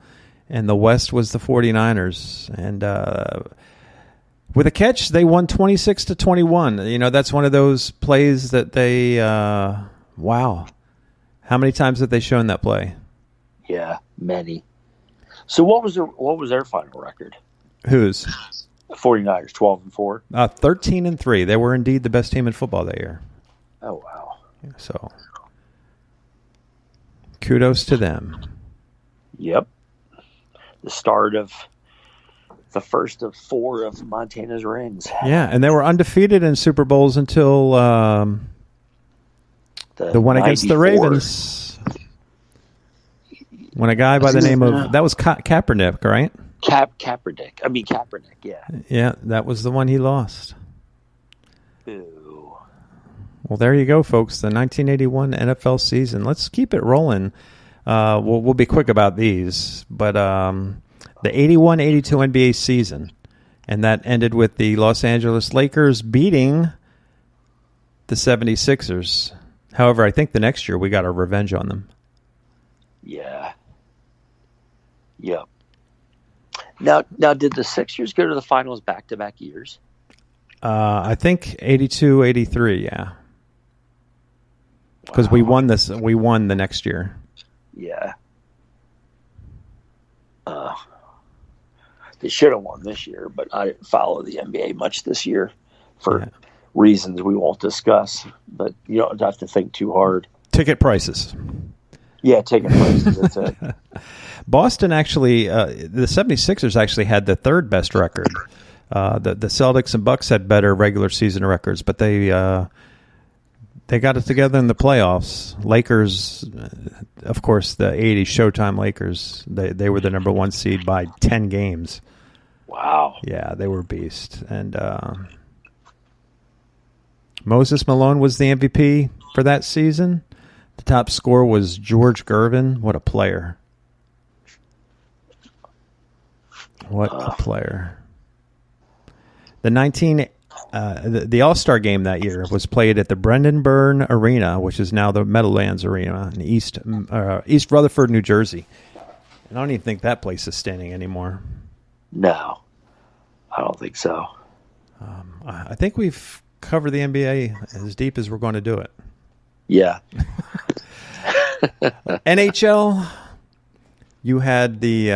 and the West was the 49ers. And with a catch, they won 26-21. You know, that's one of those plays that they wow. How many times have they shown that play? Yeah, many. So what was their final record? Whose? The 49ers, 12-4. 13-3. They were indeed the best team in football that year. Oh wow. So kudos to them. Yep. The start of the first of 4 of Montana's rings. Yeah, and they were undefeated in Super Bowls until the one against the Ravens. When a guy by the name of, that was Kaepernick, right? Kaepernick, yeah. Yeah, that was the one he lost. Ew. Well, there you go, folks. The 1981 NFL season. Let's keep it rolling. We'll be quick about these, but the 81-82 NBA season, and that ended with the Los Angeles Lakers beating the 76ers. However, I think the next year we got our revenge on them. Yeah. Yep. Now, did the Sixers go to the finals back-to-back years? I think 82-83, yeah. Because we won the next year. Yeah. They should have won this year, but I didn't follow the NBA much this year for reasons we won't discuss. But you don't have to think too hard. Ticket prices. Yeah, ticket prices. That's it. Boston actually, the 76ers actually had the third best record. The Celtics and Bucks had better regular season records, but they got it together in the playoffs. Lakers, of course, the 80s Showtime Lakers, they were the number 1 seed by 10 games. Wow. Yeah, they were beast. And Moses Malone was the MVP for that season. The top scorer was George Gervin. What a player. What a player. The All-Star game that year was played at the Brendan Byrne Arena, which is now the Meadowlands Arena in East Rutherford, New Jersey. And I don't even think that place is standing anymore. No, I don't think so. I think we've covered the NBA as deep as we're going to do it. Yeah. NHL, you had the,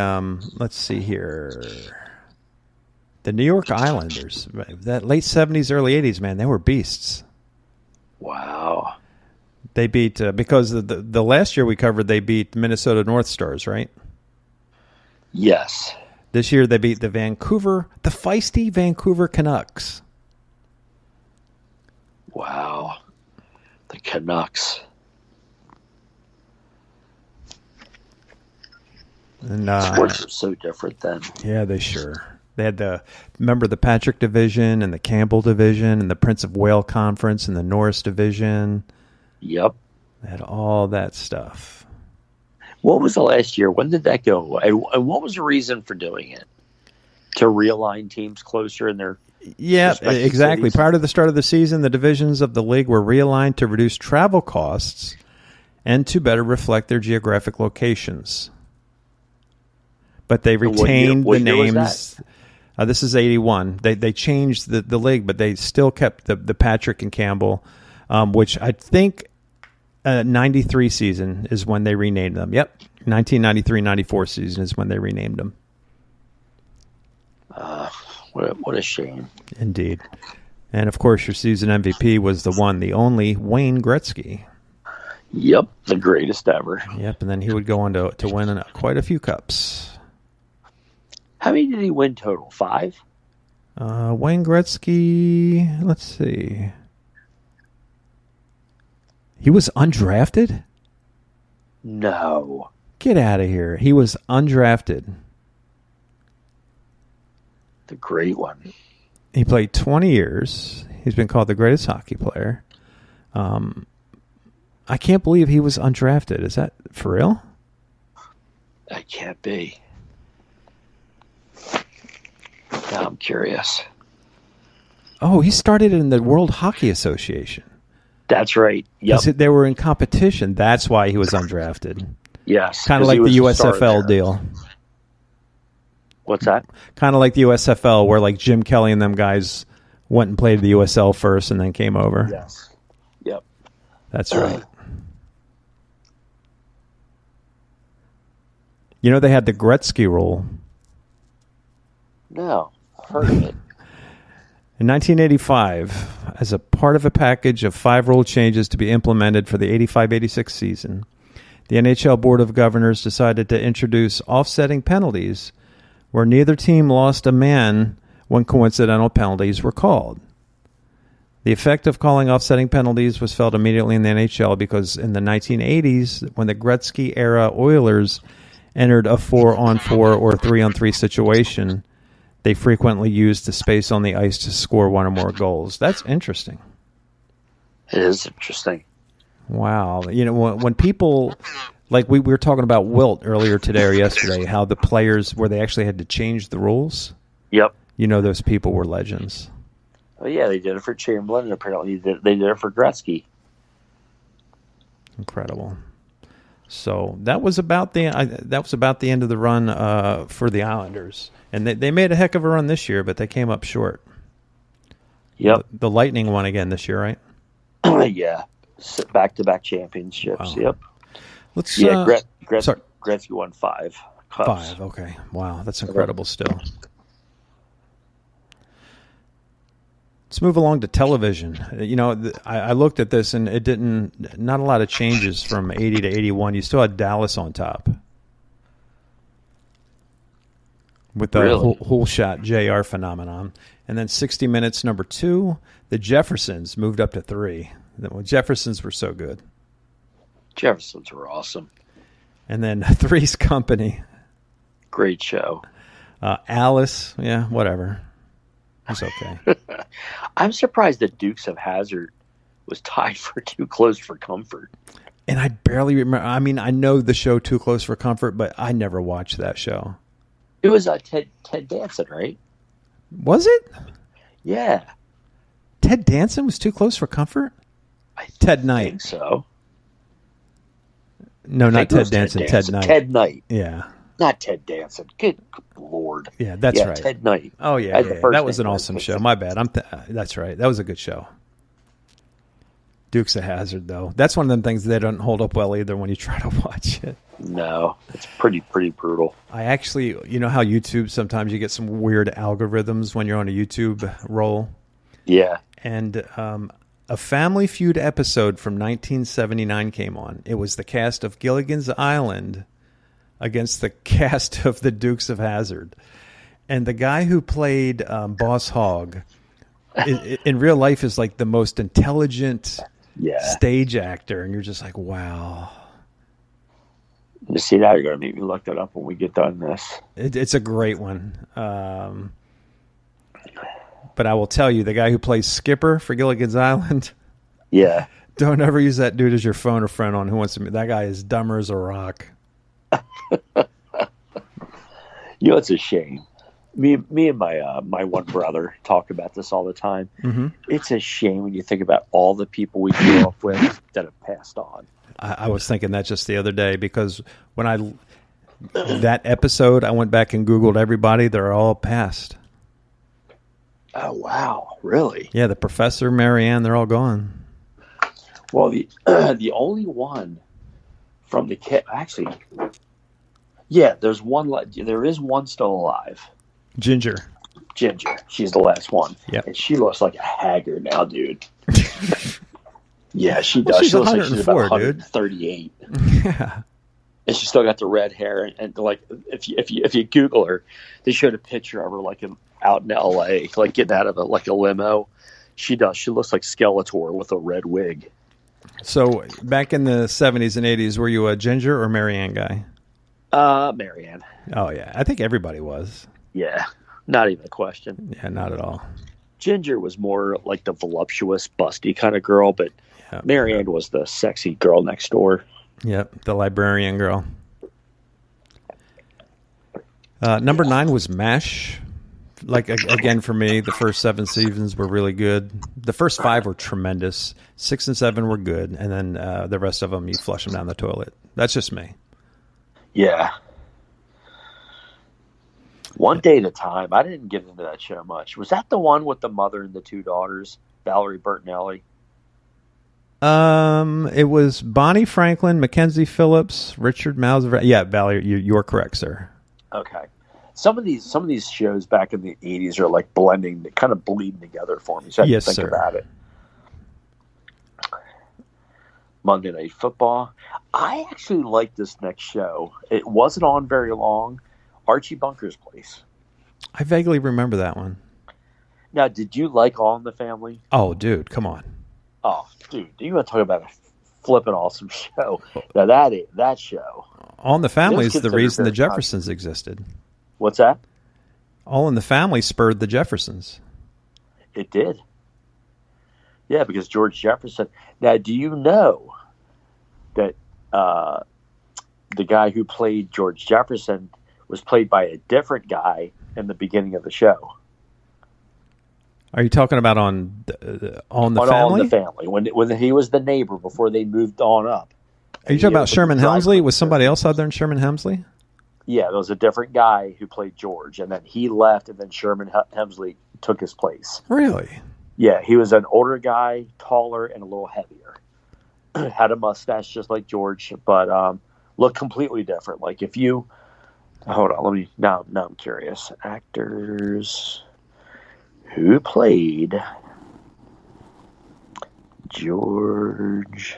let's see here, the New York Islanders. That late 70s, early 80s, man, they were beasts. Wow. They beat, because the last year we covered, they beat Minnesota North Stars, right? Yes. This year they beat the feisty Vancouver Canucks. Wow. The Canucks. And sports are so different then. Yeah, they sure. They had remember the Patrick Division and the Campbell Division and the Prince of Wales Conference and the Norris Division. Yep. They had all that stuff. What was the last year? When did that go? And what was the reason for doing it? To realign teams closer in their exactly. cities? Prior to the start of the season, the divisions of the league were realigned to reduce travel costs and to better reflect their geographic locations. But they retained the names. This is 81. They changed the league, but they still kept the Patrick and Campbell, which I think 93 season is when they renamed them. Yep, 1993-94 season is when they renamed them. What a shame. Indeed. And, of course, your season MVP was the one, the only Wayne Gretzky. Yep, the greatest ever. Yep, and then he would go on to win quite a few cups. How many did he win total? 5? Wayne Gretzky, let's see. He was undrafted? No. Get out of here. He was undrafted. The great one. He played 20 years. He's been called the greatest hockey player. I can't believe he was undrafted. Is that for real? That can't be. Now I'm curious. Oh, he started in the World Hockey Association. That's right. Yep. They were in competition. That's why he was undrafted. Yes. Kind of like the USFL deal. What's that? Kind of like the USFL, where like Jim Kelly and them guys went and played the USL first and then came over. Yes. Yep. That's right. You know, they had the Gretzky rule. No, I've heard of it. In 1985, as a part of a package of 5 rule changes to be implemented for the 85-86 season, the NHL Board of Governors decided to introduce offsetting penalties where neither team lost a man when coincidental penalties were called. The effect of calling offsetting penalties was felt immediately in the NHL because in the 1980s, when the Gretzky-era Oilers entered a 4-on-4 or 3-on-3 situation, they frequently used the space on the ice to score one or more goals. That's interesting. It is interesting. Wow. You know, when people, like we were talking about Wilt earlier today or yesterday, how the players, where they actually had to change the rules. Yep. You know, those people were legends. Oh, yeah, they did it for Chamberlain, and apparently they did it for Gretzky. Incredible. So that was about the end of the run for the Islanders. And they made a heck of a run this year, but they came up short. Yep. The Lightning won again this year, right? Yeah. Back-to-back championships. Wow. Yep. Let's. Gretzky won 5 cups. 5. Okay. Wow, that's incredible. Still. Let's move along to television. You know, I looked at this and not a lot of changes from 80 to 81. You still had Dallas on top. With the whole shot JR phenomenon. And then 60 Minutes, number 2, the Jeffersons moved up to 3. The Jeffersons were so good. Jeffersons were awesome. And then Three's Company. Great show. Alice, yeah, whatever. It's okay. I'm surprised that Dukes of Hazzard was tied for Too Close for Comfort. And I barely remember. I mean, I know the show Too Close for Comfort, but I never watched that show. It was Ted Danson, right? Was it? Yeah. Ted Danson was Too Close for Comfort? Ted Knight. I think so. No, not Ted Danson. Ted Knight. Ted Knight. Yeah. Not Ted Danson. Good Lord. Yeah, that's right. Ted Knight. Oh, yeah. That was an awesome show. My bad. That's right. That was a good show. Dukes of Hazzard, though. That's one of them things that don't hold up well either when you try to watch it. No, it's pretty brutal. I actually, you know how YouTube, sometimes you get some weird algorithms when you're on a YouTube roll? Yeah. And a Family Feud episode from 1979 came on. It was the cast of Gilligan's Island against the cast of the Dukes of Hazzard. And the guy who played Boss Hogg in real life is like the most intelligent stage actor, and you're just like, wow. You see, now you're going to make me look that up when we get done this. It's a great one. But I will tell you, the guy who plays Skipper for Gilligan's Island, yeah, don't ever use that dude as your phone a friend on Who Wants to Meet. That guy is dumber as a rock. You know, it's a shame. Me and my one brother talk about this all the time. Mm-hmm. It's a shame when you think about all the people we grew up with that have passed on. I was thinking that just the other day, because when that episode, I went back and Googled everybody. They're all passed. Oh, wow. Really? Yeah, the professor, Marianne, they're all gone. Well, the only one from the kid, actually, yeah, there is one still alive. Ginger. She's the last one. Yeah. And she looks like a haggard now, dude. Yeah, she does. Well, she's she looks like she's about 138. Yeah. And she's still got the red hair. And like, if you Google her, they showed a picture of her like out in L.A., like getting out of a limo. She does. She looks like Skeletor with a red wig. So back in the 70s and 80s, were you a Ginger or Marianne guy? Marianne. Oh, yeah. I think everybody was. Yeah. Not even a question. Yeah, not at all. Ginger was more like the voluptuous, busty kind of girl, but Marianne was the sexy girl next door. Yep, the librarian girl. Number 9 was MASH. Like, again, for me, the first 7 seasons were really good. The first 5 were tremendous. 6 and 7 were good. And then the rest of them, you flush them down the toilet. That's just me. Yeah. One Day at a Time. I didn't get into that show much. Was that the one with the mother and the 2 daughters, Valerie Bertinelli? It was Bonnie Franklin, Mackenzie Phillips, Richard Mauser. Yeah, Valerie, you're correct, sir. Okay. Some of these shows back in the 80s are like blending, kind of bleeding together for me. So I have to think about it. Monday Night Football. I actually like this next show. It wasn't on very long. Archie Bunker's Place. I vaguely remember that one. Now, did you like All in the Family? Oh, dude, come on. Oh, dude, you want to talk about a flippin' awesome show? Now that show. All in the Family is the reason the Jeffersons existed. What's that? All in the Family spurred the Jeffersons. It did. Yeah, because George Jefferson. Now, do you know that the guy who played George Jefferson was played by a different guy in the beginning of the show? Are you talking about on the Family? On All in the Family, when he was the neighbor before they moved on up. Are you talking about Sherman Hemsley? Was somebody else out there in Sherman Hemsley? Yeah, there was a different guy who played George, and then he left, and then Sherman Hemsley took his place. Really? Yeah, he was an older guy, taller, and a little heavier. Had a mustache just like George, but looked completely different. Like if you... Hold on, now I'm curious. Actors who played George...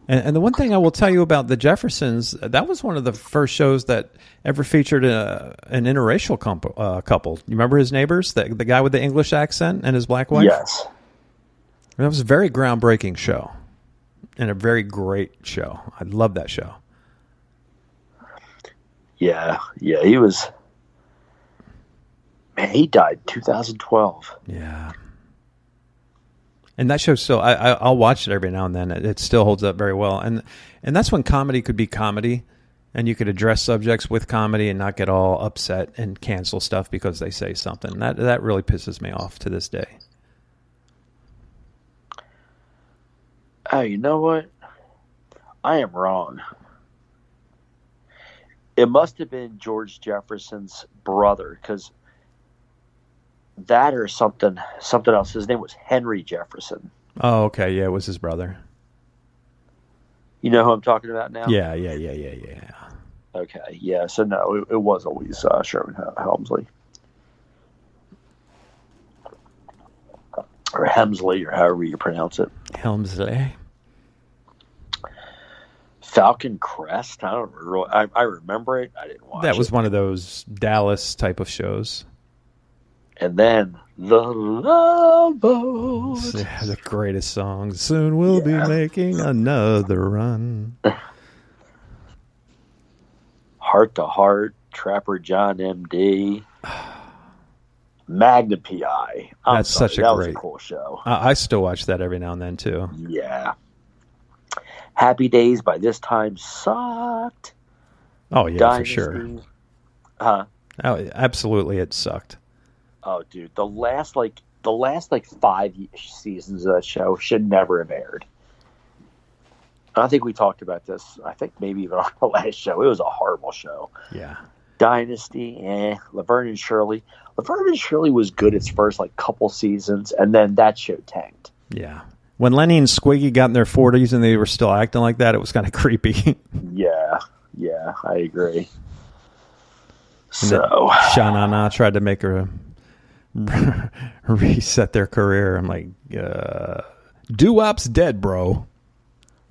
And the one thing I will tell you about the Jeffersons, that was one of the first shows that ever featured an interracial couple. You remember his neighbors, the guy with the English accent and his black wife? Yes. That was a very groundbreaking show and a very great show. I love that show. Yeah, he was... Man, he died in 2012. Yeah. And that show still, I'll watch it every now and then. It still holds up very well. And that's when comedy could be comedy, and you could address subjects with comedy and not get all upset and cancel stuff because they say something. That really pisses me off to this day. Oh, you know what? I am wrong. It must have been George Jefferson's brother, because that or something else. His name was Henry Jefferson. Oh, okay. Yeah, it was his brother. You know who I'm talking about now? Yeah. Okay, yeah. So no, it was always Sherman Hemsley. Or Hemsley, or however you pronounce it. Helmsley. Falcon Crest. I don't really, I remember it. I didn't watch it. That was one of those Dallas type of shows. And then the Love Boat. Yeah, the greatest song. Soon we'll be making another run. Heart to Heart, Trapper John M.D., Magna P.I. That's such a that great, was a cool show. I still watch that every now and then too. Yeah. Happy Days by this time sucked. Oh yeah, Dynasty. for sure. Huh? Oh, absolutely, it sucked. Oh, dude, the last 5 seasons of that show should never have aired. I think we talked about this. I think maybe even on the last show. It was a horrible show. Yeah. Dynasty, Laverne and Shirley. Laverne and Shirley was good its first couple seasons, and then that show tanked. Yeah. When Lenny and Squiggy got in their 40s and they were still acting like that, it was kind of creepy. Yeah, I agree. And So Sha-Na-Na tried to make her reset their career. I'm like, doo-wop's dead, bro.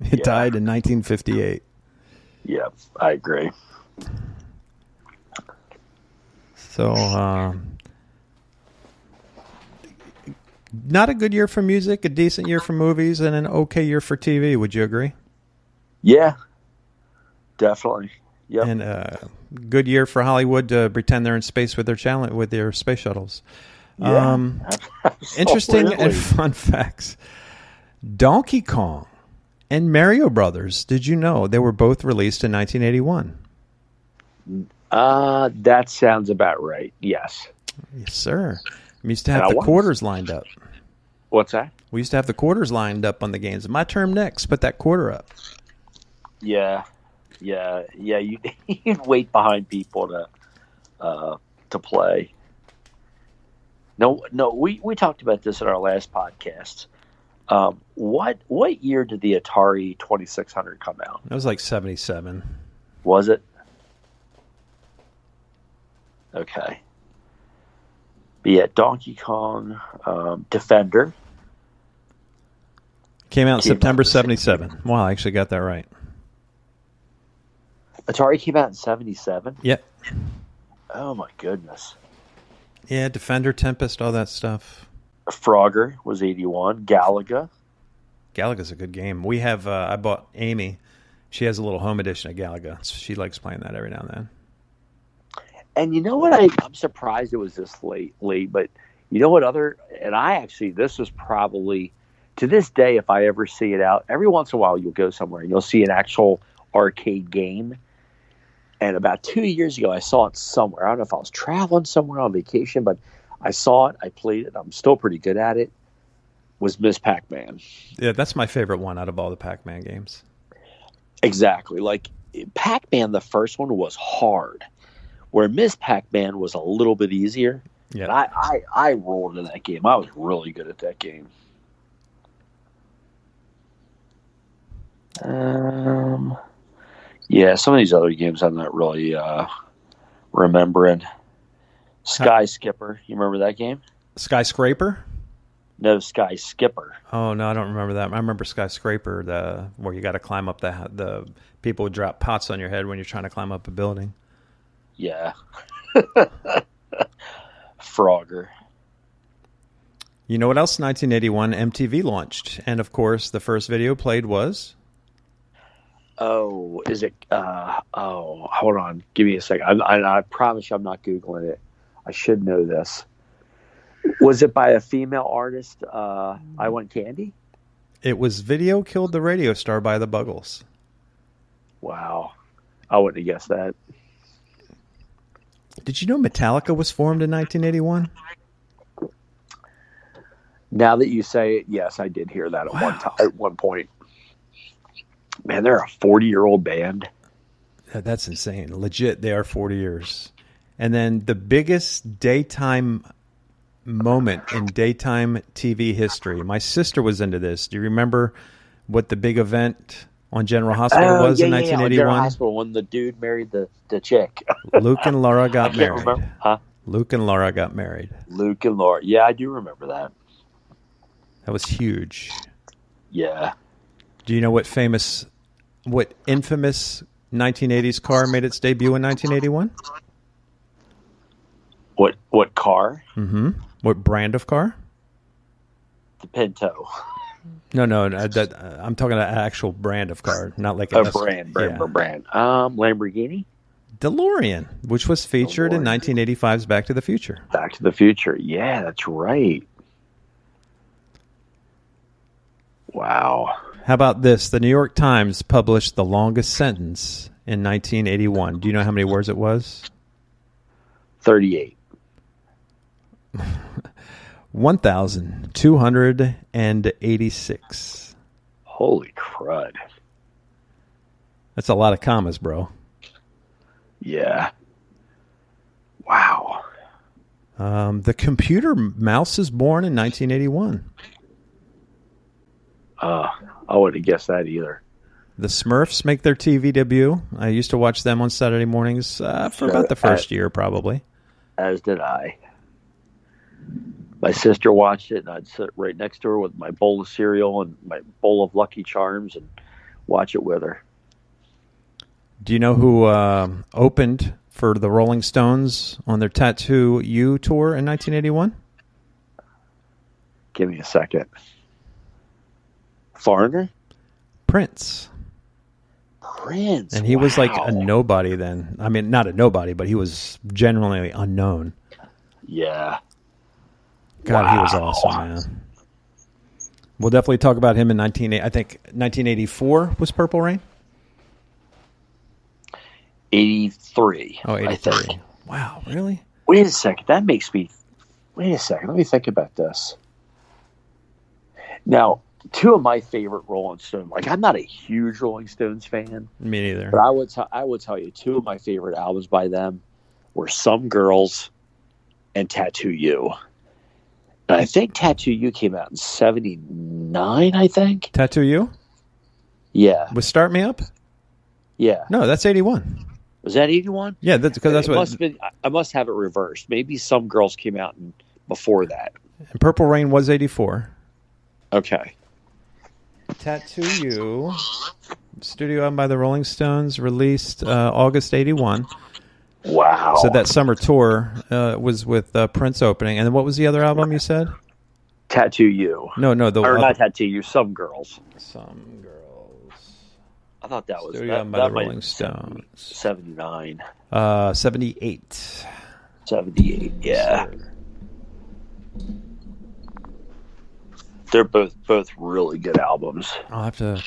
It died in 1958. Yeah, I agree. So, not a good year for music, a decent year for movies, and an okay year for TV. Would you agree? Yeah, definitely. Yep. And a good year for Hollywood to pretend they're in space with their space shuttles. Yeah, Interesting and absolutely. fun facts. Donkey Kong and Mario Brothers. Did you know they were both released in 1981? That sounds about right. Yes. Yes, sir. We used to And have I the was. quarters lined up. What's that? We used to have the quarters lined up on the games. My term next. Put that quarter up. Yeah. You'd wait behind people to play. No. We talked about this in our last podcast. What year did the Atari 2600 come out? That was like 77. Was it? Okay. But yeah, Donkey Kong, Defender. Came out in Came September out in 77. Wow, I actually got that right. Atari came out in 77? Yep. Oh my goodness. Yeah, Defender, Tempest, all that stuff. Frogger was 81. Galaga. Galaga's a good game. We have, I bought Amy. She has a little home edition of Galaga. She likes playing that every now and then. And you know what? I'm surprised it was this late, but you know what this was probably, to this day, if I ever see it out, every once in a while you'll go somewhere and you'll see an actual arcade game. And about 2 years ago, I saw it somewhere. I don't know if I was traveling somewhere on vacation, but I saw it. I played it. I'm still pretty good at it. Was Miss Pac-Man. Yeah, that's my favorite one out of all the Pac-Man games. Exactly. Pac-Man, the first one was hard, where Miss Pac-Man was a little bit easier. Yeah. And I rolled in that game. I was really good at that game. Yeah, some of these other games I'm not really remembering. Sky Skipper. You remember that game? Skyscraper? No, Sky Skipper. Oh, no, I don't remember that. I remember Skyscraper, where you got to climb up the people would drop pots on your head when you're trying to climb up a building. Yeah. Frogger. You know what else? 1981, MTV launched. And, of course, the first video played was... Oh, is it? Hold on. Give me a second. I promise you I'm not Googling it. I should know this. Was it by a female artist, I Want Candy? It was Video Killed the Radio Star by the Buggles. Wow. I wouldn't have guessed that. Did you know Metallica was formed in 1981? Now that you say it, yes, I did hear that at one point. Man, they're a 40-year-old band. That's insane. Legit, they are 40 years. And then the biggest daytime moment in daytime TV history. My sister was into this. Do you remember what the big event on General Hospital was in 1981? On General Hospital, when the dude married the chick. Luke and Laura got married. Remember. Huh? Luke and Laura got married. Luke and Laura. Yeah, I do remember that. That was huge. Yeah. Do you know what famous What infamous 1980s car made its debut in 1981? What car? Mm-hmm. What brand of car? The Pinto. No, I'm talking an actual brand of car, not like A brand. Lamborghini? DeLorean, which was featured in 1985's Back to the Future. Back to the Future. Yeah, that's right. Wow. How about this? The New York Times published the longest sentence in 1981. Do you know how many words it was? 38. 1,286. Holy crud. That's a lot of commas, bro. Yeah. Wow. The computer mouse is born in 1981. I wouldn't have guessed that either. The Smurfs make their TV debut. I used to watch them on Saturday mornings for about the first year, probably. As did I. My sister watched it, and I'd sit right next to her with my bowl of cereal and my bowl of Lucky Charms and watch it with her. Do you know who opened for the Rolling Stones on their Tattoo You tour in 1981? Give me a second. Foreigner? Prince. Prince. And he was like a nobody then. I mean, not a nobody, but he was generally unknown. Yeah. God, he was awesome, man. We'll definitely talk about him in 1984 was Purple Rain? 83. Oh, 83. Wow, really? Wait a second. That makes me... Wait a second. Let me think about this. Now, two of my favorite Rolling Stones... Like, I'm not a huge Rolling Stones fan. Me neither. But I would tell you, two of my favorite albums by them were Some Girls and Tattoo You. And I think Tattoo You came out in 79, I think. Tattoo You? Yeah. With Start Me Up? Yeah. No, that's 81. Was that 81? Yeah, that's because that's it what... Must have been, I must have it reversed. Maybe Some Girls came out before that. And Purple Rain was 84. Okay. Tattoo You, studio album by the Rolling Stones, released August 81. Wow. So that summer tour was with Prince opening. And then what was the other album you said? Tattoo You. No, or not Tattoo You, Some Girls. Some Girls. I thought that was... Studio album by the Rolling Stones. 79. 78. 78, yeah. They're both really good albums. I'll have to...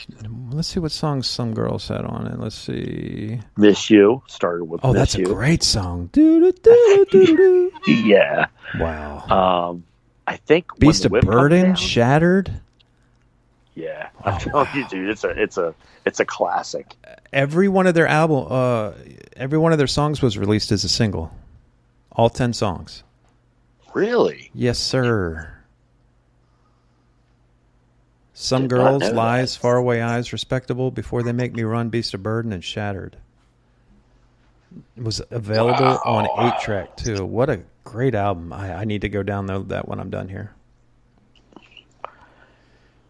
Let's see what songs Some Girls had on it. Let's see. Miss You started with Miss You. Oh, that's a great song. Do-do-do-do-do-do. Yeah. Wow. I think Beast of Burden, Shattered. Yeah. I'm telling you, dude, it's a classic. Every one of their every one of their songs was released as a single. All 10 songs. Really? Yes, sir. Some Girls, Lies, Faraway Eyes, Respectable, Before They Make Me Run, Beast of Burden, and Shattered. It was available on 8-track, too. What a great album. I need to go download that when I'm done here.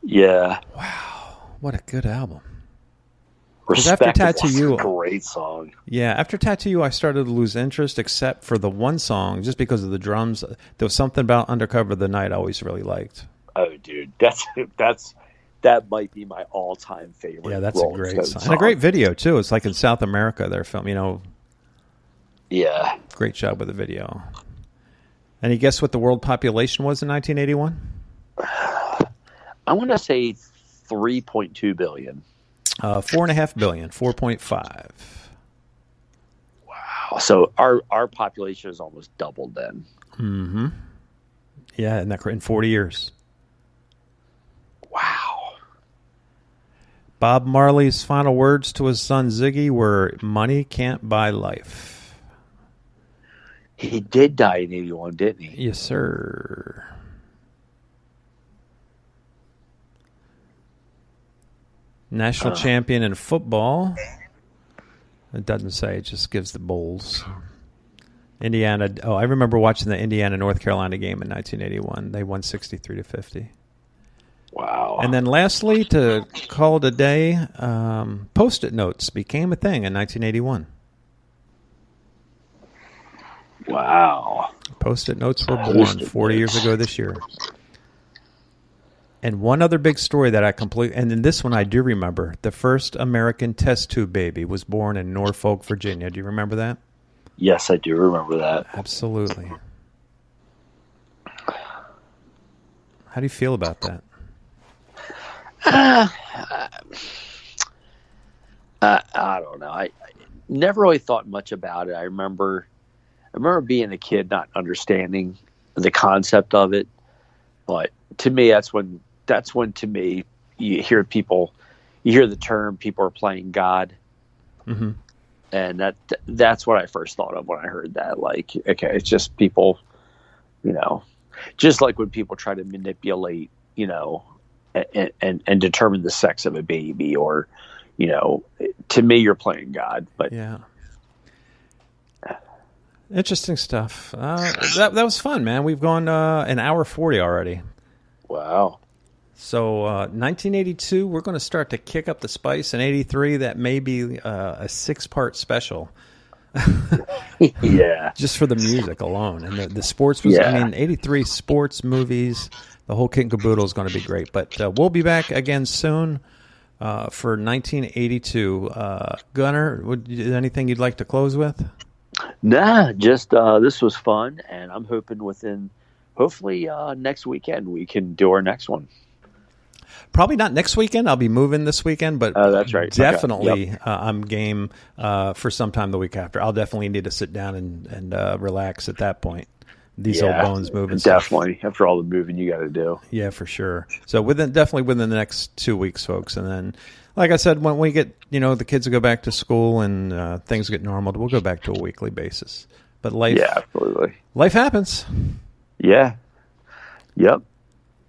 Yeah. Wow. What a good album. Respectable. After Tattoo You, great song. Yeah, after Tattoo You, I started to lose interest, except for the one song, just because of the drums. There was something about Undercover the Night I always really liked. Oh, dude, that might be my all-time favorite. Yeah, that's Rolling a great Stones song. And a great video, too. It's like in South America, they're filming, Yeah. Great job with the video. Any guess what the world population was in 1981? I'm going to say 3.2 billion. 4.5 billion, 4.5. Wow. So our population is almost doubled then. Mm-hmm. Yeah, in 40 years. Wow. Bob Marley's final words to his son Ziggy were, "Money can't buy life." He did die in 81, didn't he? Yes, sir. National champion in football. It doesn't say, it just gives the bowls. Indiana. Oh, I remember watching the Indiana-North Carolina game in 1981. They won 63-50. Wow. Wow. And then lastly, to call it a day, Post-it notes became a thing in 1981. Wow. Post-it notes were born 40 years ago this year. And one other big story that I completely, and in this one I do remember, the first American test tube baby was born in Norfolk, Virginia. Do you remember that? Yes, I do remember that. Absolutely. How do you feel about that? I don't know. I never really thought much about it. I remember being a kid not understanding the concept of it, but to me, that's when to me you hear the term people are playing God, Mm-hmm. and that's what I first thought of when I heard that. Like, okay, it's just people, just like when people try to manipulate, and determine the sex of a baby, or, to me, you're playing God. But yeah. Interesting stuff. That was fun, man. We've gone an hour 40 already. Wow. So 1982, we're going to start to kick up the spice. In 83, that may be a 6-part special. Yeah. Just for the music alone. And the sports was, Yeah. 83 sports, movies, the whole kit and caboodle is going to be great. But we'll be back again soon for 1982. Gunnar, anything you'd like to close with? Nah, just this was fun, and I'm hoping hopefully next weekend we can do our next one. Probably not next weekend. I'll be moving this weekend, but that's right. Definitely Okay. Yep. I'm game for sometime the week after. I'll definitely need to sit down and relax at that point. These old bones moving. Definitely. After all the moving you got to do. Yeah, for sure. So definitely within the next 2 weeks, folks. And then, like I said, when we get, the kids will go back to school and things get normal, we'll go back to a weekly basis. But life happens. Yeah. Yep.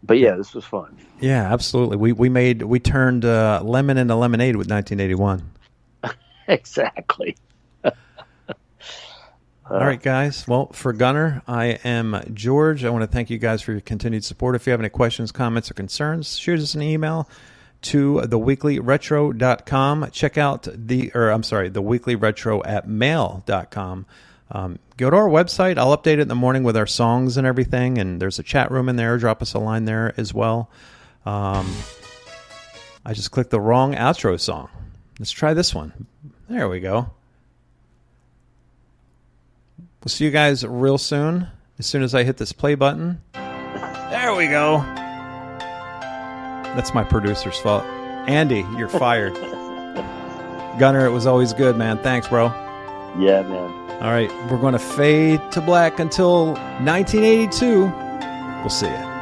But yeah, this was fun. Yeah, absolutely. We turned lemon into lemonade with 1981. Exactly. All right, guys. Well, for Gunnar, I am George. I want to thank you guys for your continued support. If you have any questions, comments, or concerns, shoot us an email to theweeklyretro.com. Check out theweeklyretro@mail.com. Go to our website. I'll update it in the morning with our songs and everything, and there's a chat room in there. Drop us a line there as well. I just clicked the wrong outro song. Let's try this one. There we go. We'll see you guys real soon. As soon as I hit this play button. There we go. That's my producer's fault. Andy, you're fired. Gunnar, it was always good, man. Thanks, bro. Yeah, man. All right, we're going to fade to black until 1982. We'll see you.